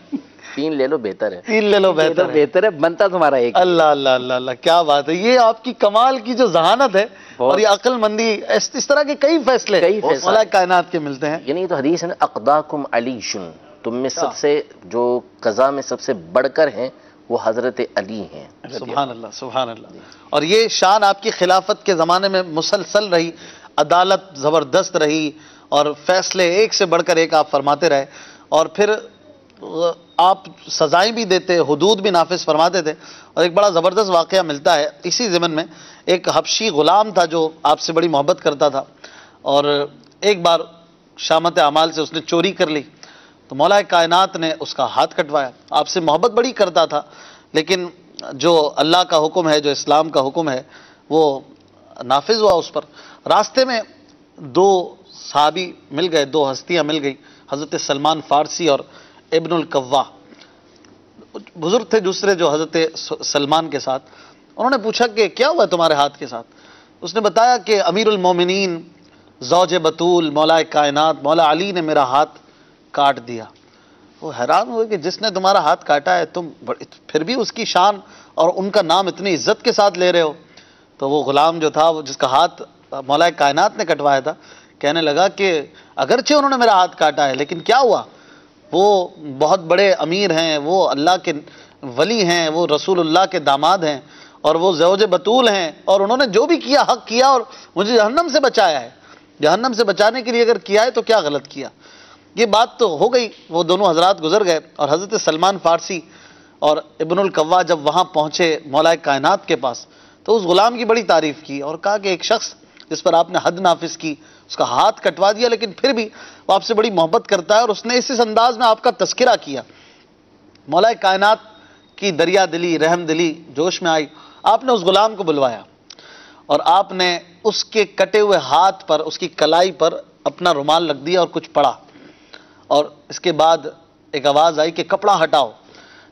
S3: 3 لے لو بہتر ہے.
S1: 3 لے لو بہتر ہے.
S4: بنتا تمہارا 1.
S1: اللہ اللہ اللہ اللہ، کیا بات ہے. یہ آپ کی کمال کی جو ذہانت ہے اور یہ عقل مندی، اس طرح کے کئی فیصلے مولا کائنات کے ملتے ہیں.
S3: یعنی تو حدیث ہے اقداکم علیشن، تم میں سب سے جو قضا میں سب سے بڑھ کر ہیں وہ حضرت علی ہیں.
S1: سبحان اللہ سبحان اللہ. اور یہ شان آپ کی خلافت کے زمانے میں مسلسل رہی، عدالت زبردست رہی اور فیصلے ایک سے بڑھ کر ایک آپ فرماتے رہے، اور پھر آپ سزائیں بھی دیتے، حدود بھی نافذ فرماتے تھے. اور ایک بڑا زبردست واقعہ ملتا ہے اسی ضمن میں. ایک حبشی غلام تھا جو آپ سے بڑی محبت کرتا تھا، اور ایک بار شامت اعمال سے اس نے چوری کر لی، تو مولا کائنات نے اس کا ہاتھ کٹوایا. آپ سے محبت بڑی کرتا تھا، لیکن جو اللہ کا حکم ہے، جو اسلام کا حکم ہے، وہ نافذ ہوا اس پر. راستے میں 2 صحابی مل گئے، 2 ہستیاں مل گئی، حضرت سلمان فارسی اور ابن القوا. بزرگ تھے دوسرے جو حضرت سلمان کے ساتھ. انہوں نے پوچھا کہ کیا ہوا تمہارے ہاتھ کے ساتھ؟ اس نے بتایا کہ امیر المومنین زوج بطول مولا کائنات مولا علی نے میرا ہاتھ کاٹ دیا. وہ حیران ہوئے کہ جس نے تمہارا ہاتھ کاٹا ہے تم پھر بھی اس کی شان اور ان کا نام اتنی عزت کے ساتھ لے رہے ہو. تو وہ غلام جو تھا، جس کا ہاتھ مولا کائنات نے کٹوایا تھا، کہنے لگا کہ اگرچہ انہوں نے میرا ہاتھ کاٹا ہے لیکن کیا ہوا، وہ بہت بڑے امیر ہیں، وہ اللہ کے ولی ہیں، وہ رسول اللہ کے داماد ہیں، اور وہ زوج بطول ہیں، اور انہوں نے جو بھی کیا حق کیا اور مجھے جہنم سے بچایا ہے. جہنم سے بچانے کے لیے اگر کیا ہے تو کیا غلط کیا. یہ بات تو ہو گئی. وہ دونوں حضرات گزر گئے، اور حضرت سلمان فارسی اور ابن القوا جب وہاں پہنچے مولا کائنات کے پاس، تو اس غلام کی بڑی تعریف کی اور کہا کہ ایک شخص جس پر آپ نے حد نافذ کی اس کا ہاتھ کٹوا دیا، لیکن پھر بھی وہ آپ سے بڑی محبت کرتا ہے، اور اس نے اس انداز میں آپ کا تذکرہ کیا۔ مولا کائنات کی دریا دلی، رحم دلی جوش میں آئی، آپ نے اس غلام کو بلوایا اور آپ نے اس کے کٹے ہوئے ہاتھ پر، اس کی کلائی پر اپنا رومال رکھ دیا اور کچھ پڑھا، اور اس کے بعد ایک آواز آئی کہ کپڑا ہٹاؤ۔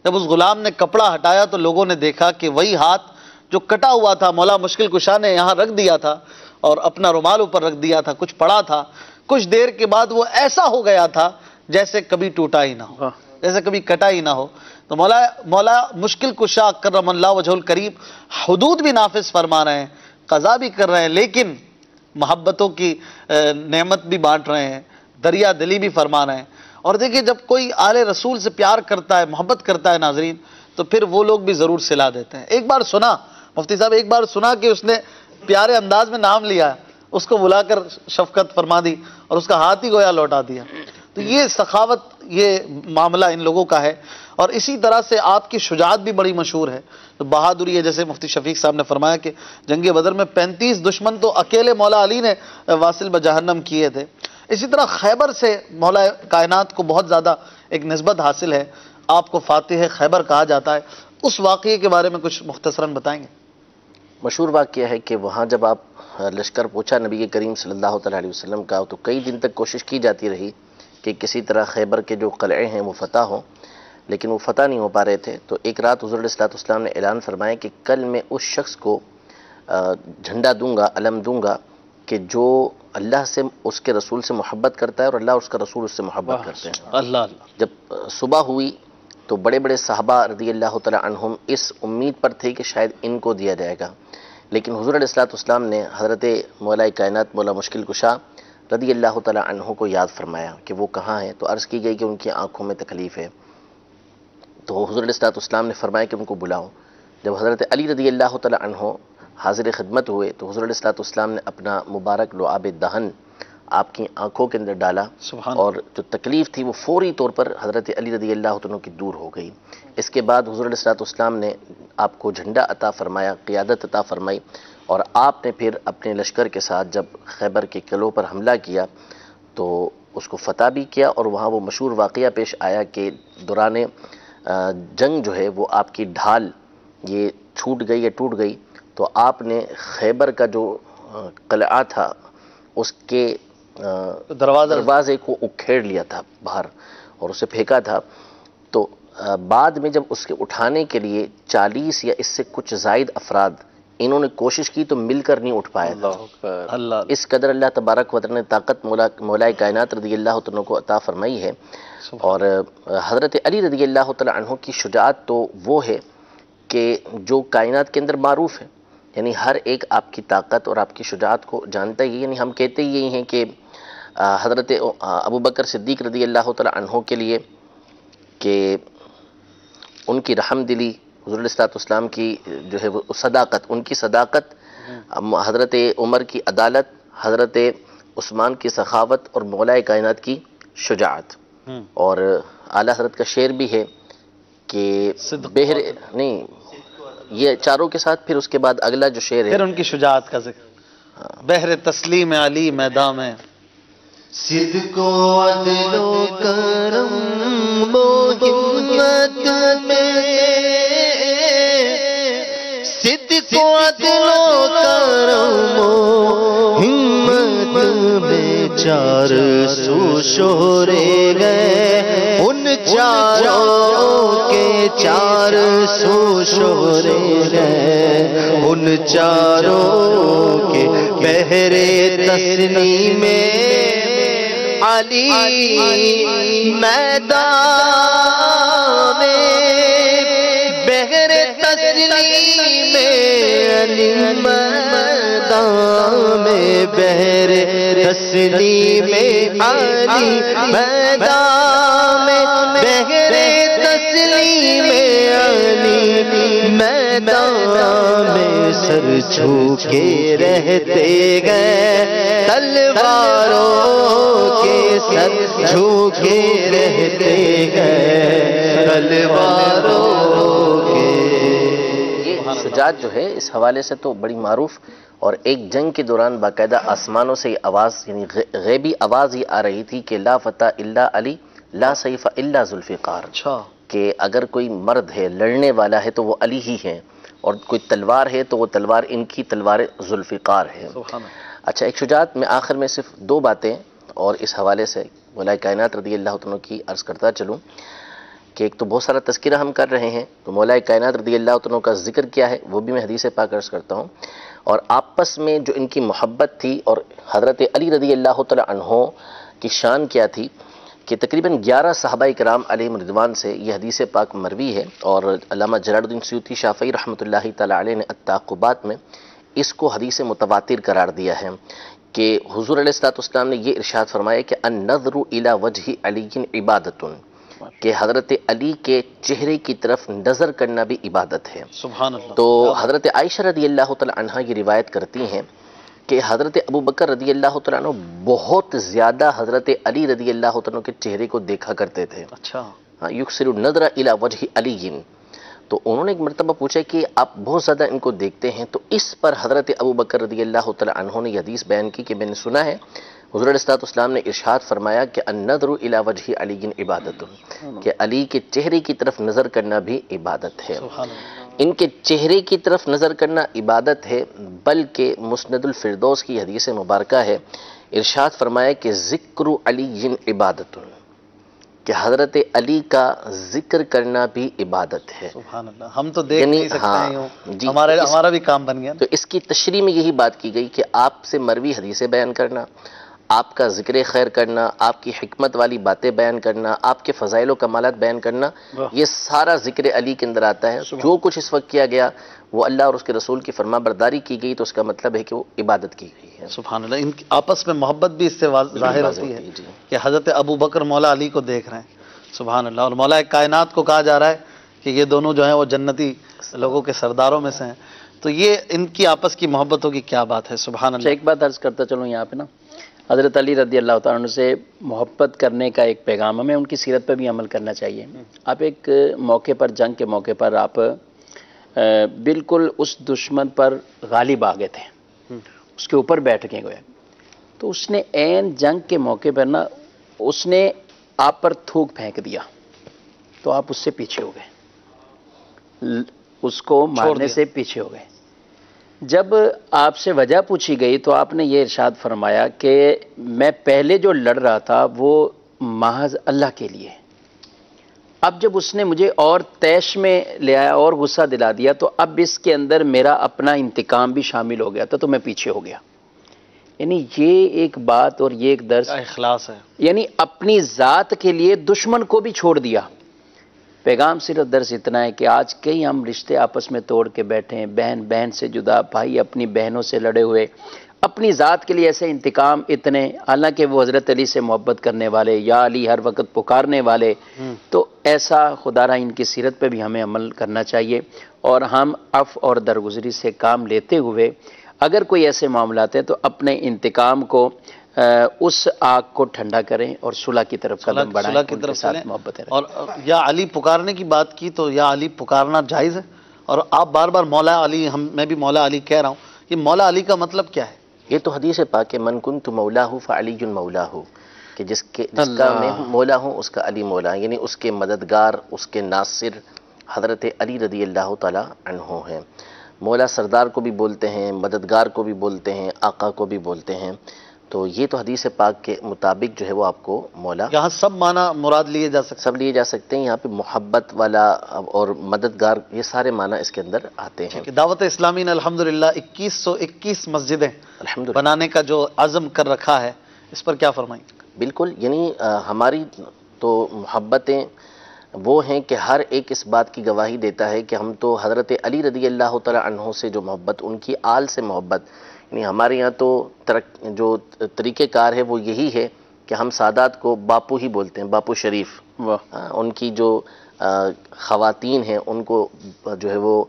S1: جب اس غلام نے کپڑا ہٹایا تو لوگوں نے دیکھا کہ وہی ہاتھ جو کٹا ہوا تھا مولا مشکل کشا نے یہاں رکھ دیا تھا اور اپنا رومال اوپر رکھ دیا تھا، کچھ پڑا تھا، کچھ دیر کے بعد وہ ایسا ہو گیا تھا جیسے کبھی ٹوٹا ہی نہ ہو، جیسے کبھی کٹا ہی نہ ہو۔ تو مولا مشکل کشا کرم اللہ وجہ الکریم حدود بھی نافذ فرما رہے ہیں، قضا بھی کر رہے ہیں، لیکن محبتوں کی نعمت بھی بانٹ رہے ہیں، دریا دلی بھی فرما رہے ہیں۔ اور دیکھیں جب کوئی آل رسول سے پیار کرتا ہے، محبت کرتا ہے ناظرین، تو پھر وہ لوگ بھی ضرور صلہ دیتے ہیں۔ ایک بار سنا مفتی صاحب، ایک بار سنا کہ اس نے پیارے انداز میں نام لیا، اس کو بلا کر شفقت فرما دی اور اس کا ہاتھ ہی گویا لوٹا دیا۔ تو یہ سخاوت، یہ معاملہ ان لوگوں کا ہے۔ اور اسی طرح سے آپ کی شجاعت بھی بڑی مشہور ہے، تو بہادری ہے، جیسے مفتی شفیق صاحب نے فرمایا کہ جنگ بدر میں 35 دشمن تو اکیلے مولا علی نے واصل بجہنم کیے تھے۔ اسی طرح خیبر سے مولا کائنات کو بہت زیادہ ایک نسبت حاصل ہے، آپ کو فاتح خیبر کہا جاتا ہے۔ اس واقعے کے بارے میں کچھ مختصراً بتائیں گے؟
S3: مشہور واقعہ ہے کہ وہاں جب آپ لشکر پہنچا نبی کریم صلی اللہ تعالیٰ علیہ وسلم کا، تو کئی دن تک کوشش کی جاتی رہی کہ کسی طرح خیبر کے جو قلعے ہیں وہ فتح ہوں، لیکن وہ فتح نہیں ہو پا رہے تھے۔ تو ایک رات حضور علیہ الصلوۃ والسلام نے اعلان فرمایا کہ کل میں اس شخص کو جھنڈا دوں گا، علم دوں گا کہ جو اللہ سے، اس کے رسول سے محبت کرتا ہے اور اللہ اس کا رسول اس سے محبت کرتے ہیں۔
S1: اللہ اللہ۔
S3: جب صبح ہوئی تو بڑے بڑے صحابہ رضی اللہ تعالیٰ عنہم اس امید پر تھے کہ شاید ان کو دیا جائے گا، لیکن حضور علیہ الصلوۃ والسلام نے حضرت مولا کائنات مولا مشکل کشا رضی اللہ تعالیٰ عنہ کو یاد فرمایا کہ وہ کہاں ہیں، تو عرض کی گئی کہ ان کی آنکھوں میں تکلیف ہے۔ تو حضور علیہ الصلوۃ والسلام نے فرمایا کہ ان کو بلاؤ۔ جب حضرت علی رضی اللہ تعالیٰ عنہ حاضر خدمت ہوئے تو حضور علیہ الصلوۃ والسلام نے اپنا مبارک لعاب دہن آپ کی آنکھوں کے اندر ڈالا، اور جو تکلیف تھی وہ فوری طور پر حضرت علی رضی اللہ عنہ کی دور ہو گئی۔ اس کے بعد حضور علیہ الصلوۃ والسلام نے آپ کو جھنڈا عطا فرمایا، قیادت عطا فرمائی، اور آپ نے پھر اپنے لشکر کے ساتھ جب خیبر کے قلعوں پر حملہ کیا تو اس کو فتح بھی کیا، اور وہاں وہ مشہور واقعہ پیش آیا کہ دوران جنگ جو ہے وہ آپ کی ڈھال یہ چھوٹ گئی یا ٹوٹ گئی، تو آپ نے خیبر کا جو قلعہ تھا اس کے دروازے کو اکھیڑ لیا تھا باہر اور اسے پھینکا تھا۔ تو بعد میں جب اس کے اٹھانے کے لیے 40 یا اس سے کچھ زائد افراد انہوں نے کوشش کی تو مل کر نہیں اٹھ پایا تھا۔ اس قدر اللہ تبارک و تعالی نے طاقت مولا کائنات رضی اللہ عنہ کو عطا فرمائی ہے۔ اور حضرت علی رضی اللہ تعالی عنہ کی شجاعت تو وہ ہے کہ جو کائنات کے اندر معروف ہے، یعنی ہر ایک آپ کی طاقت اور آپ کی شجاعت کو جانتا ہی، یعنی ہم کہتے ہی یہی ہیں کہ حضرت ابوبکر صدیق رضی اللہ تعالی عنہ کے لیے کہ ان کی رحم دلی، حضور علیہ الصلوۃ والسلام کی جو ہے وہ صداقت، ان کی صداقت، حضرت عمر کی عدالت، حضرت عثمان کی سخاوت اور مولا کائنات کی شجاعت۔ اور اعلیٰ حضرت کا شعر بھی ہے کہ بہر نہیں، یہ چاروں کے ساتھ پھر اس کے بعد اگلا جو شعر ہے
S1: پھر ان کی شجاعت کا ذکر، بہر تسلیم علی میدان میں،
S5: صدق و عدل و کرم و ہمت میں، صدق و عدل و کرم و ہمت میں چار سو شہرے گئے، ان چاروں کے 400 شہرے گئے، ان چاروں کے بہرے تسلیم علی میدان میں، بہر تسلیم علی میدان میں، بہر تسلیم علی میدان میں، بہر تسلیم علی میدان میں، سر جھوکے رہتے گئے تلواروں کے، سر جھوکے رہتے گئے تلواروں کے۔
S3: شجاعت جو ہے اس حوالے سے تو بڑی معروف، اور ایک جنگ کے دوران باقاعدہ آسمانوں سے یہ آواز، یعنی غیبی آواز یہ آ رہی تھی کہ لا فتح الا علی لا سیف الا ذوالفقار،
S1: اچھا،
S3: کہ اگر کوئی مرد ہے لڑنے والا ہے تو وہ علی ہی ہے، اور کوئی تلوار ہے تو وہ تلوار ان کی تلوار ذوالفقار ہے۔
S1: سبحان اللہ۔
S3: اچھا، ایک شجاعت میں آخر میں صرف دو باتیں اور اس حوالے سے مولا کائنات رضی اللہ عنہ کی عرض کرتا چلوں کہ ایک تو بہت سارا تذکرہ ہم کر رہے ہیں، تو مولا کائنات رضی اللہ عنہ کا ذکر کیا ہے وہ بھی میں حدیث پاک عرض کرتا ہوں، اور آپس میں جو ان کی محبت تھی، اور حضرت علی رضی اللہ تعالی عنہ کی شان کیا تھی کہ تقریباً 11 صحابہ کرام علیہم رضوان سے یہ حدیث پاک مروی ہے، اور علامہ جلال الدین سیوطی شافعی رحمۃ اللہ تعالی علیہ نے التعقبات میں اس کو حدیث متواتر قرار دیا ہے کہ حضور علیہ الصلوۃ والسلام نے یہ ارشاد فرمایا کہ النظر الی وجہ علی عبادت، کہ حضرت علی کے چہرے کی طرف نظر کرنا بھی عبادت ہے۔
S1: سبحان اللہ۔
S3: تو حضرت عائشہ رضی اللہ تعالی عنہا یہ روایت کرتی ہیں کہ حضرت ابو بکر رضی اللہ تعالیٰ عنہ بہت زیادہ حضرت علی رضی اللہ تعالیٰ عنہ کے چہرے کو دیکھا کرتے تھے،
S1: اچھا،
S3: یکسر النظر الی وجہ علی، تو انہوں نے ایک مرتبہ پوچھا کہ آپ بہت زیادہ ان کو دیکھتے ہیں، تو اس پر حضرت ابو بکر رضی اللہ تعالیٰ عنہ نے یہ حدیث بیان کی کہ میں نے سنا ہے حضور علیہ الصلوۃ والسلام نے ارشاد فرمایا کہ النظر الی وجہ علی عبادت، کہ علی کے چہرے کی طرف نظر کرنا بھی عبادت ہے۔
S1: سبحان اللہ۔
S3: ان کے چہرے کی طرف نظر کرنا عبادت ہے، بلکہ مسند الفردوس کی حدیث مبارکہ ہے، ارشاد فرمایا کہ ذکر علی عبادت، کہ حضرت علی کا ذکر کرنا بھی عبادت ہے۔
S1: سبحان اللہ، ہم تو دیکھ نہیں سکتے ہیں یوں،
S3: جی،
S1: ہمارا بھی کام بن گیا۔
S3: تو اس کی تشریح میں یہی بات کی گئی کہ آپ سے مروی حدیثیں بیان کرنا، آپ کا ذکر خیر کرنا، آپ کی حکمت والی باتیں بیان کرنا، آپ کے فضائل و کمالات بیان کرنا، یہ سارا ذکر علی کے اندر آتا ہے۔ جو کچھ اس وقت کیا گیا وہ اللہ اور اس کے رسول کی فرما برداری کی گئی، تو اس کا مطلب ہے کہ وہ عبادت کی گئی ہے۔
S1: سبحان اللہ، ان کی آپس میں محبت بھی اس سے ظاہر ہوتی ہے
S3: جی۔
S1: کہ حضرت ابو بکر مولا علی کو دیکھ رہے ہیں، سبحان اللہ، اور مولا کائنات کو کہا جا رہا ہے کہ یہ دونوں جو ہیں وہ جنتی لوگوں کے سرداروں میں سے ہیں، تو یہ ان کی آپس کی محبتوں کی کیا بات ہے، سبحان اللہ۔
S4: ایک بات عرض کرتا چلوں یہاں پہ نا، حضرت علی رضی اللہ تعالیٰ عنہ سے محبت کرنے کا ایک پیغام ہمیں ان کی سیرت پہ بھی عمل کرنا چاہیے۔ آپ ایک موقع پر، جنگ کے موقع پر آپ بالکل اس دشمن پر غالب آ گئے تھے، اس کے اوپر بیٹھ کے گئے، تو اس نے عین جنگ کے موقع پر نا اس نے آپ پر تھوک پھینک دیا، تو آپ اس سے پیچھے ہو گئے، اس کو مارنے سے پیچھے ہو گئے۔ جب آپ سے وجہ پوچھی گئی تو آپ نے یہ ارشاد فرمایا کہ میں پہلے جو لڑ رہا تھا وہ محض اللہ کے لیے، اب جب اس نے مجھے اور طیش میں لے آیا اور غصہ دلا دیا تو اب اس کے اندر میرا اپنا انتقام بھی شامل ہو گیا تھا، تو میں پیچھے ہو گیا۔ یعنی یہ ایک بات اور یہ ایک درس،
S1: اخلاص ہے،
S4: یعنی اپنی ذات کے لیے دشمن کو بھی چھوڑ دیا۔ پیغام صرف درس اتنا ہے کہ آج کئی ہم رشتے آپس میں توڑ کے بیٹھے ہیں، بہن بہن سے جدا، بھائی اپنی بہنوں سے لڑے ہوئے، اپنی ذات کے لیے ایسے انتقام اتنے، حالانکہ وہ حضرت علی سے محبت کرنے والے، یا علی ہر وقت پکارنے والے، تو ایسا خدا را ان کی سیرت پہ بھی ہمیں عمل کرنا چاہیے، اور ہم عفو اور درگزری سے کام لیتے ہوئے اگر کوئی ایسے معاملات ہیں تو اپنے انتقام کو اس آگ کو ٹھنڈا کریں اور صلح کی طرف قدم بڑھائیں،
S1: صلح کی
S4: ان
S1: طرف
S4: کے ساتھ
S1: چلیں۔
S4: محبت رکھیں۔
S1: اور یا علی پکارنے کی بات کی تو یا علی پکارنا جائز ہے، اور آپ بار بار مولا علی، میں بھی مولا علی کہہ رہا ہوں، یہ مولا علی کا مطلب کیا ہے؟
S3: یہ تو حدیث پاک کہ من کنت مولاہ فعلی مولاہ، کہ جس کا میں مولا ہوں اس کا علی مولا، یعنی اس کے مددگار، اس کے ناصر حضرت علی رضی اللہ تعالی عنہ ہیں۔ مولا سردار کو بھی بولتے ہیں، مددگار کو بھی بولتے ہیں، آقا کو بھی بولتے ہیں، تو یہ تو حدیث پاک کے مطابق جو ہے وہ آپ کو مولا،
S1: یہاں سب معنی مراد لیے جا سکتے
S3: سب لیے جا سکتے ہیں۔ یہاں پہ محبت والا اور مددگار، یہ سارے معنی اس کے اندر آتے ہیں۔
S1: ہیں کہ دعوت اسلامی نے الحمدللہ 2121 مسجدیں
S3: الحمدللہ
S1: بنانے کا جو عزم کر رکھا ہے، اس پر کیا فرمائیں؟
S3: بالکل، یعنی ہماری تو محبتیں وہ ہیں کہ ہر ایک اس بات کی گواہی دیتا ہے کہ ہم تو حضرت علی رضی اللہ تعالی عنہ سے جو محبت، ان کی آل سے محبت، یعنی ہمارے یہاں تو جو طریقہ کار ہے وہ یہی ہے کہ ہم سادات کو باپو ہی بولتے ہیں، باپو شریف۔ ان کی جو خواتین ہیں ان کو جو ہے وہ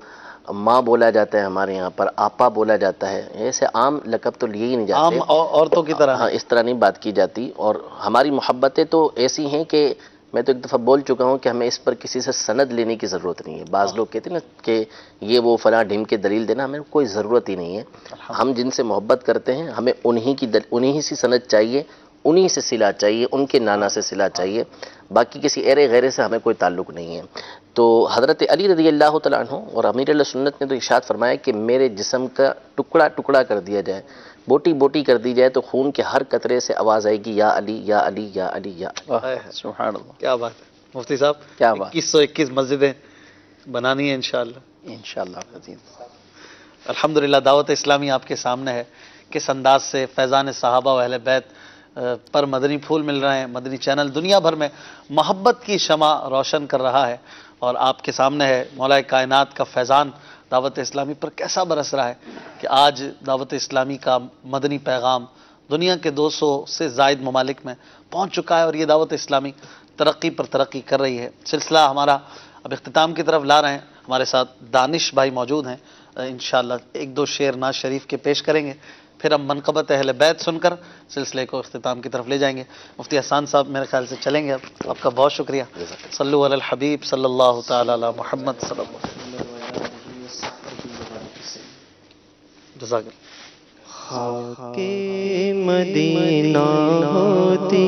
S3: ماں بولا جاتا ہے، ہمارے یہاں پر آپا بولا جاتا ہے، ایسے عام لقب تو لیے ہی نہیں جاتے،
S1: عام عورتوں کی طرح
S3: ہاں اس طرح نہیں بات کی جاتی۔ اور ہماری محبتیں تو ایسی ہیں کہ میں تو ایک دفعہ بول چکا ہوں کہ ہمیں اس پر کسی سے سند لینے کی ضرورت نہیں ہے. بعض لوگ کہتے ہیں نا کہ یہ وہ فلاں ڈھیم کے دلیل دینا، ہمیں کوئی ضرورت ہی نہیں ہے. ہم جن سے محبت کرتے ہیں ہمیں انہی سے سند چاہیے، انہی سے صلہ چاہیے، ان کے نانا سے صلہ چاہیے، باقی کسی ایرے غیرے سے ہمیں کوئی تعلق نہیں ہے. تو حضرت علی رضی اللہ تعالیٰ عنہ اور امیر علیہ سنت نے تو ارشاد فرمایا کہ میرے جسم کا ٹکڑا ٹکڑا کر دیا جائے، بوٹی بوٹی کر دی جائے، تو خون کے ہر قطرے سے آواز آئے گی یا علی یا علی یا علی یا علی.
S4: سبحان اللہ،
S1: کیا بات ہے مفتی صاحب،
S4: کیا بات.
S1: 2121 مسجدیں بنانی ہیں انشاءاللہ.
S4: انشاءاللہ عزیز.
S1: الحمدللہ دعوت اسلامی آپ کے سامنے ہے. کس انداز سے فیضان صحابہ و اہل بیت پر مدنی پھول مل رہے ہیں. مدنی چینل دنیا بھر میں محبت کی شمع روشن کر رہا ہے، اور آپ کے سامنے ہے مولا کائنات کا فیضان دعوت اسلامی پر کیسا برس رہا ہے کہ آج دعوت اسلامی کا مدنی پیغام دنیا کے 200 سے زائد ممالک میں پہنچ چکا ہے، اور یہ دعوت اسلامی ترقی پر ترقی کر رہی ہے. سلسلہ ہمارا اب اختتام کی طرف لا رہے ہیں. ہمارے ساتھ دانش بھائی موجود ہیں، انشاءاللہ ایک دو شعر ناز شریف کے پیش کریں گے، پھر ہم منقبت اہل بیت سن کر سلسلے کو اختتام کی طرف لے جائیں گے. مفتی احسان صاحب میرے خیال سے چلیں گے. اب آپ کا بہت شکریہ. صلو علی الحبیب صلی اللہ تعالی علی محمد صلی اللہ علیہ وسلم. جزاک اللہ.
S5: خاک مدینہ ہوتی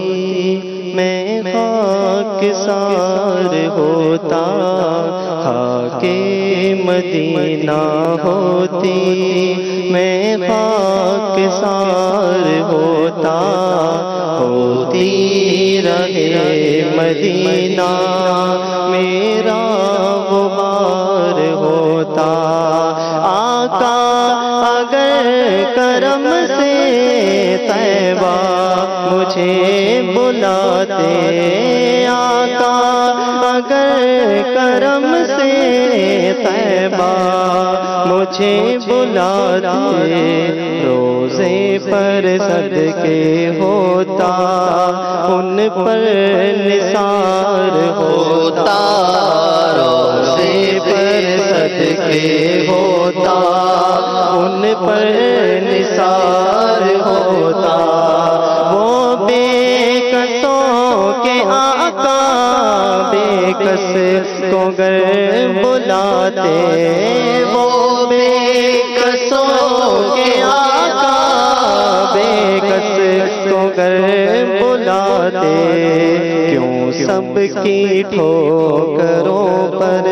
S5: میں خاک سار ہوتا، خاک مدینہ ہوتی میں خاک سار ہوتا، ہوتی رہے مدینہ میرا غبار ہوتا. آقا اگر کرم سے طیبہ مجھے بلاتے، آقا اگر کرم سے طیبہ مجھے بلاتے، روزے پر صدقے ہوتا، ان پر نثار ہوتا، روزے پر صدقے ہوتا، ان پر نثار ہوتا. وہ بے کسوں کے آقا بے کس کو گر بلاتے، وہ بے کسوں کے آقا بے کس کو گر بلاتے. کیوں سب کی ٹھوکروں پر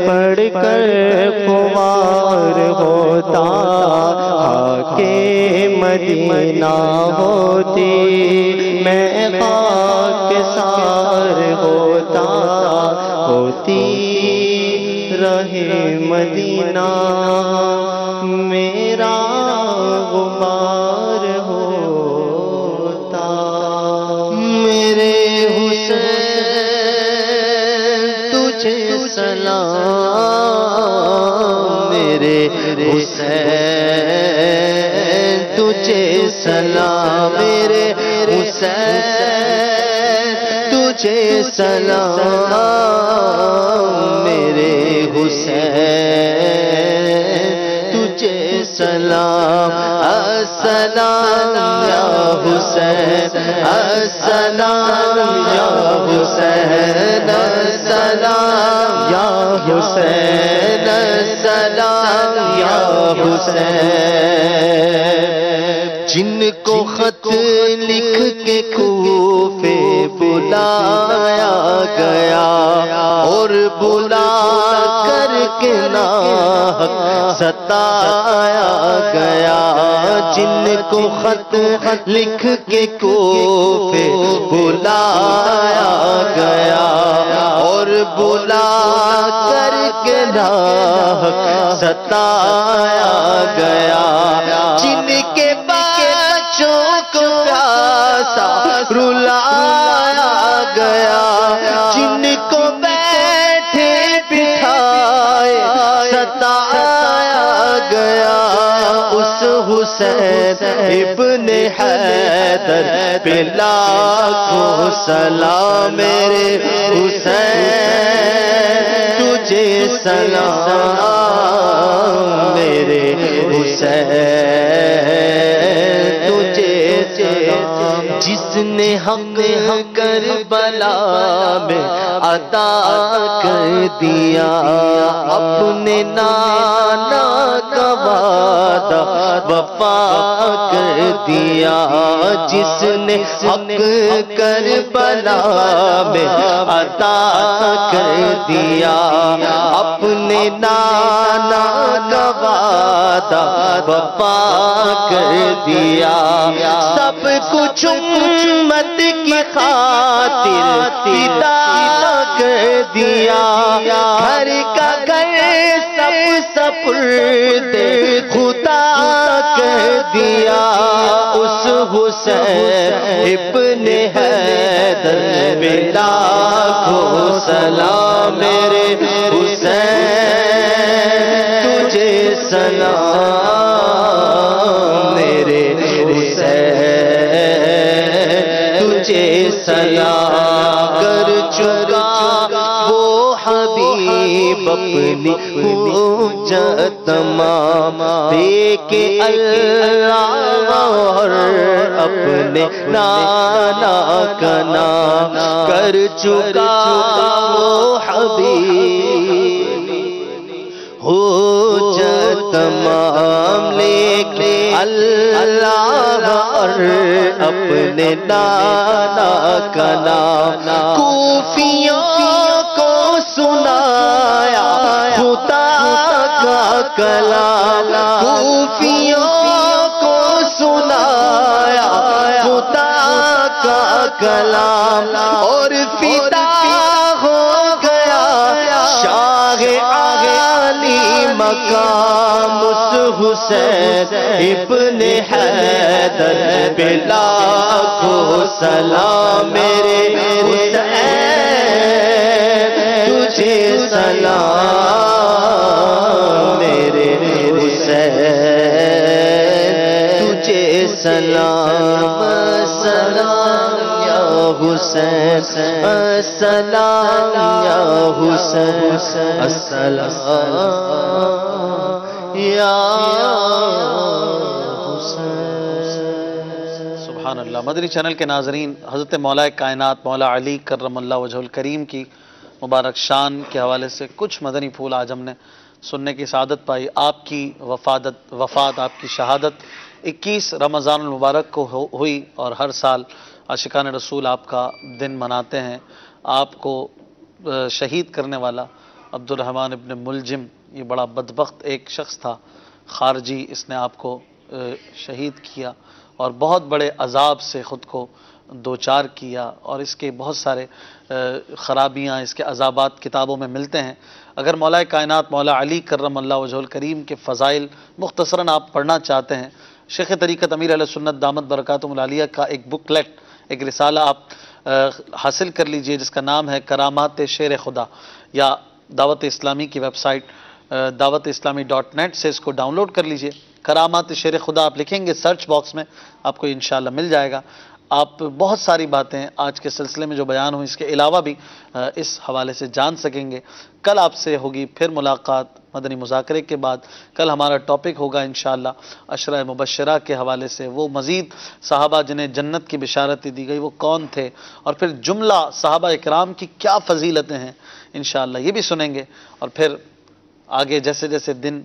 S5: پڑھ کر خمار ہوتا، خاک مدینہ ہوتی میں خاک سار ہوتا، ہوتی رہے مدینہ میرا غبار ہوتا. میرے حسین تجھے سلام، میرے حسین تجھے سلام، میرے حسین تجھے سلام، میرے حسین تجھے سلام. السلام یا حسین، السلام یا حسین، السلام یا حسین، السلام یا حسین. جن کو خط لکھ کے کوفے بلایا گیا، اور بلا کر کے ناحق ستایا گیا، جن کو خط لکھ کے کوفے بلایا گیا، اور بلا کر کے ناحق ستایا گیا، جن کے بچوں کو پیاسا رلایا گیا، جن کو بیٹھے بٹھائے ستایا گیا، اس حسین ابن حیدر پہ لاکھوں سلام. میرے حسین تجھے سلام، میرے حسین تجھے سلام. جس نے حق کربلا میں عطا کر دیا، اپنے نانا کا وعدہ وفا کر دیا، جس نے حق کربلا میں عطا کر دیا، اپنے نانا کا وعدہ وفا کر دیا، سب کچھ امت کی خاطر فدا کر دیا، گھر کا گھر سب سپرد خدا کر دیا، اس حسین ابن حیدر پہ لاکھوں سلام، میرے حسین تجھے سلام، میرے حسین تجھے سلام، کر چکا وہ حبیب اپنی حجت تمام، دے کے اللہ اور اپنے نانا کا نام، کر چکا وہ حبیب حجت تمام، لے کے اللہ اور اپنے نانا کا نام، کوفیوں کو سنایا خدا کا کلام، کوفیوں کو سنایا خدا کا کلام، اور فدا ہو گیا شاہ عالی مقام اس حسین ابن حیدر پہ لاکھوں سلام، میرے حسین تجھے سلام، میرے حسین تجھے سلام، سلام یا حسین، السلام یا حسین، السلام یا حسین۔
S1: سبحان اللہ۔ مدنی چینل کے ناظرین، حضرت مولا کائنات مولا علی کرم اللہ وجہ الکریم کی مبارک شان کے حوالے سے کچھ مدنی پھول آج ہم نے سننے کی سعادت پائی۔ آپ کی وفات، آپ کی شہادت 21 رمضان المبارک کو ہوئی، اور ہر سال عاشقان رسول آپ کا دن مناتے ہیں۔ آپ کو شہید کرنے والا عبد الرحمن ابن ملجم، یہ بڑا بدبخت ایک شخص تھا، خارجی، اس نے آپ کو شہید کیا اور بہت بڑے عذاب سے خود کو دوچار کیا، اور اس کے بہت سارے خرابیاں، اس کے عذابات کتابوں میں ملتے ہیں۔ اگر مولا کائنات مولا علی کرم اللہ وجہ الکریم کے فضائل مختصراً آپ پڑھنا چاہتے ہیں، شیخ طریقت امیر اہل سنت دامت برکاتہم العالیہ کا ایک بکلیٹ، ایک رسالہ آپ حاصل کر لیجئے، جس کا نام ہے کرامات شیر خدا، یا دعوت اسلامی کی ویب سائٹ dawatIslami.net سے اس کو ڈاؤن لوڈ کر لیجئے۔ کرامات شیر خدا آپ لکھیں گے سرچ باکس میں، آپ کو انشاءاللہ مل جائے گا۔ آپ بہت ساری باتیں آج کے سلسلے میں جو بیان ہوئی، اس کے علاوہ بھی اس حوالے سے جان سکیں گے۔ کل آپ سے ہوگی پھر ملاقات مدنی مذاکرے کے بعد۔ کل ہمارا ٹاپک ہوگا انشاءاللہ عشرہ مبشرہ کے حوالے سے، وہ مزید صحابہ جنہیں جنت کی بشارتیں دی گئی وہ کون تھے، اور پھر جملہ صحابہ اکرام کی کیا فضیلتیں ہیں، انشاءاللہ یہ بھی سنیں گے۔ اور پھر آگے جیسے جیسے دن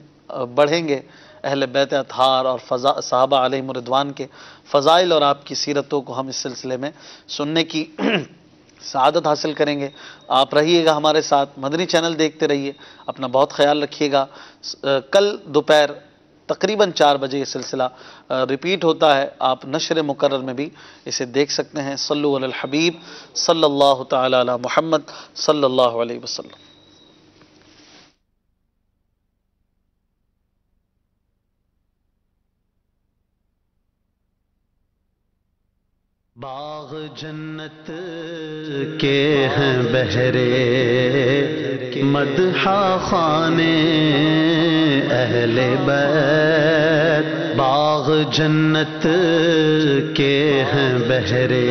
S1: بڑھیں گے، اہل بیت اطہار اور صحابہ علیہم رضوان کے فضائل اور آپ کی سیرتوں کو ہم اس سلسلے میں سننے کی سعادت حاصل کریں گے۔ آپ رہیے گا ہمارے ساتھ، مدنی چینل دیکھتے رہیے، اپنا بہت خیال رکھیے گا۔ کل دوپہر تقریباً 4 بجے یہ سلسلہ ریپیٹ ہوتا ہے، آپ نشر مکرر میں بھی اسے دیکھ سکتے ہیں۔ صلو علی الحبیب صلی اللہ تعالی علی محمد صلی اللہ علیہ وسلم۔
S5: باغ جنت کے ہیں بہرے، مدحہ خانے اہل بیت، باغ جنت کے ہیں بہرے،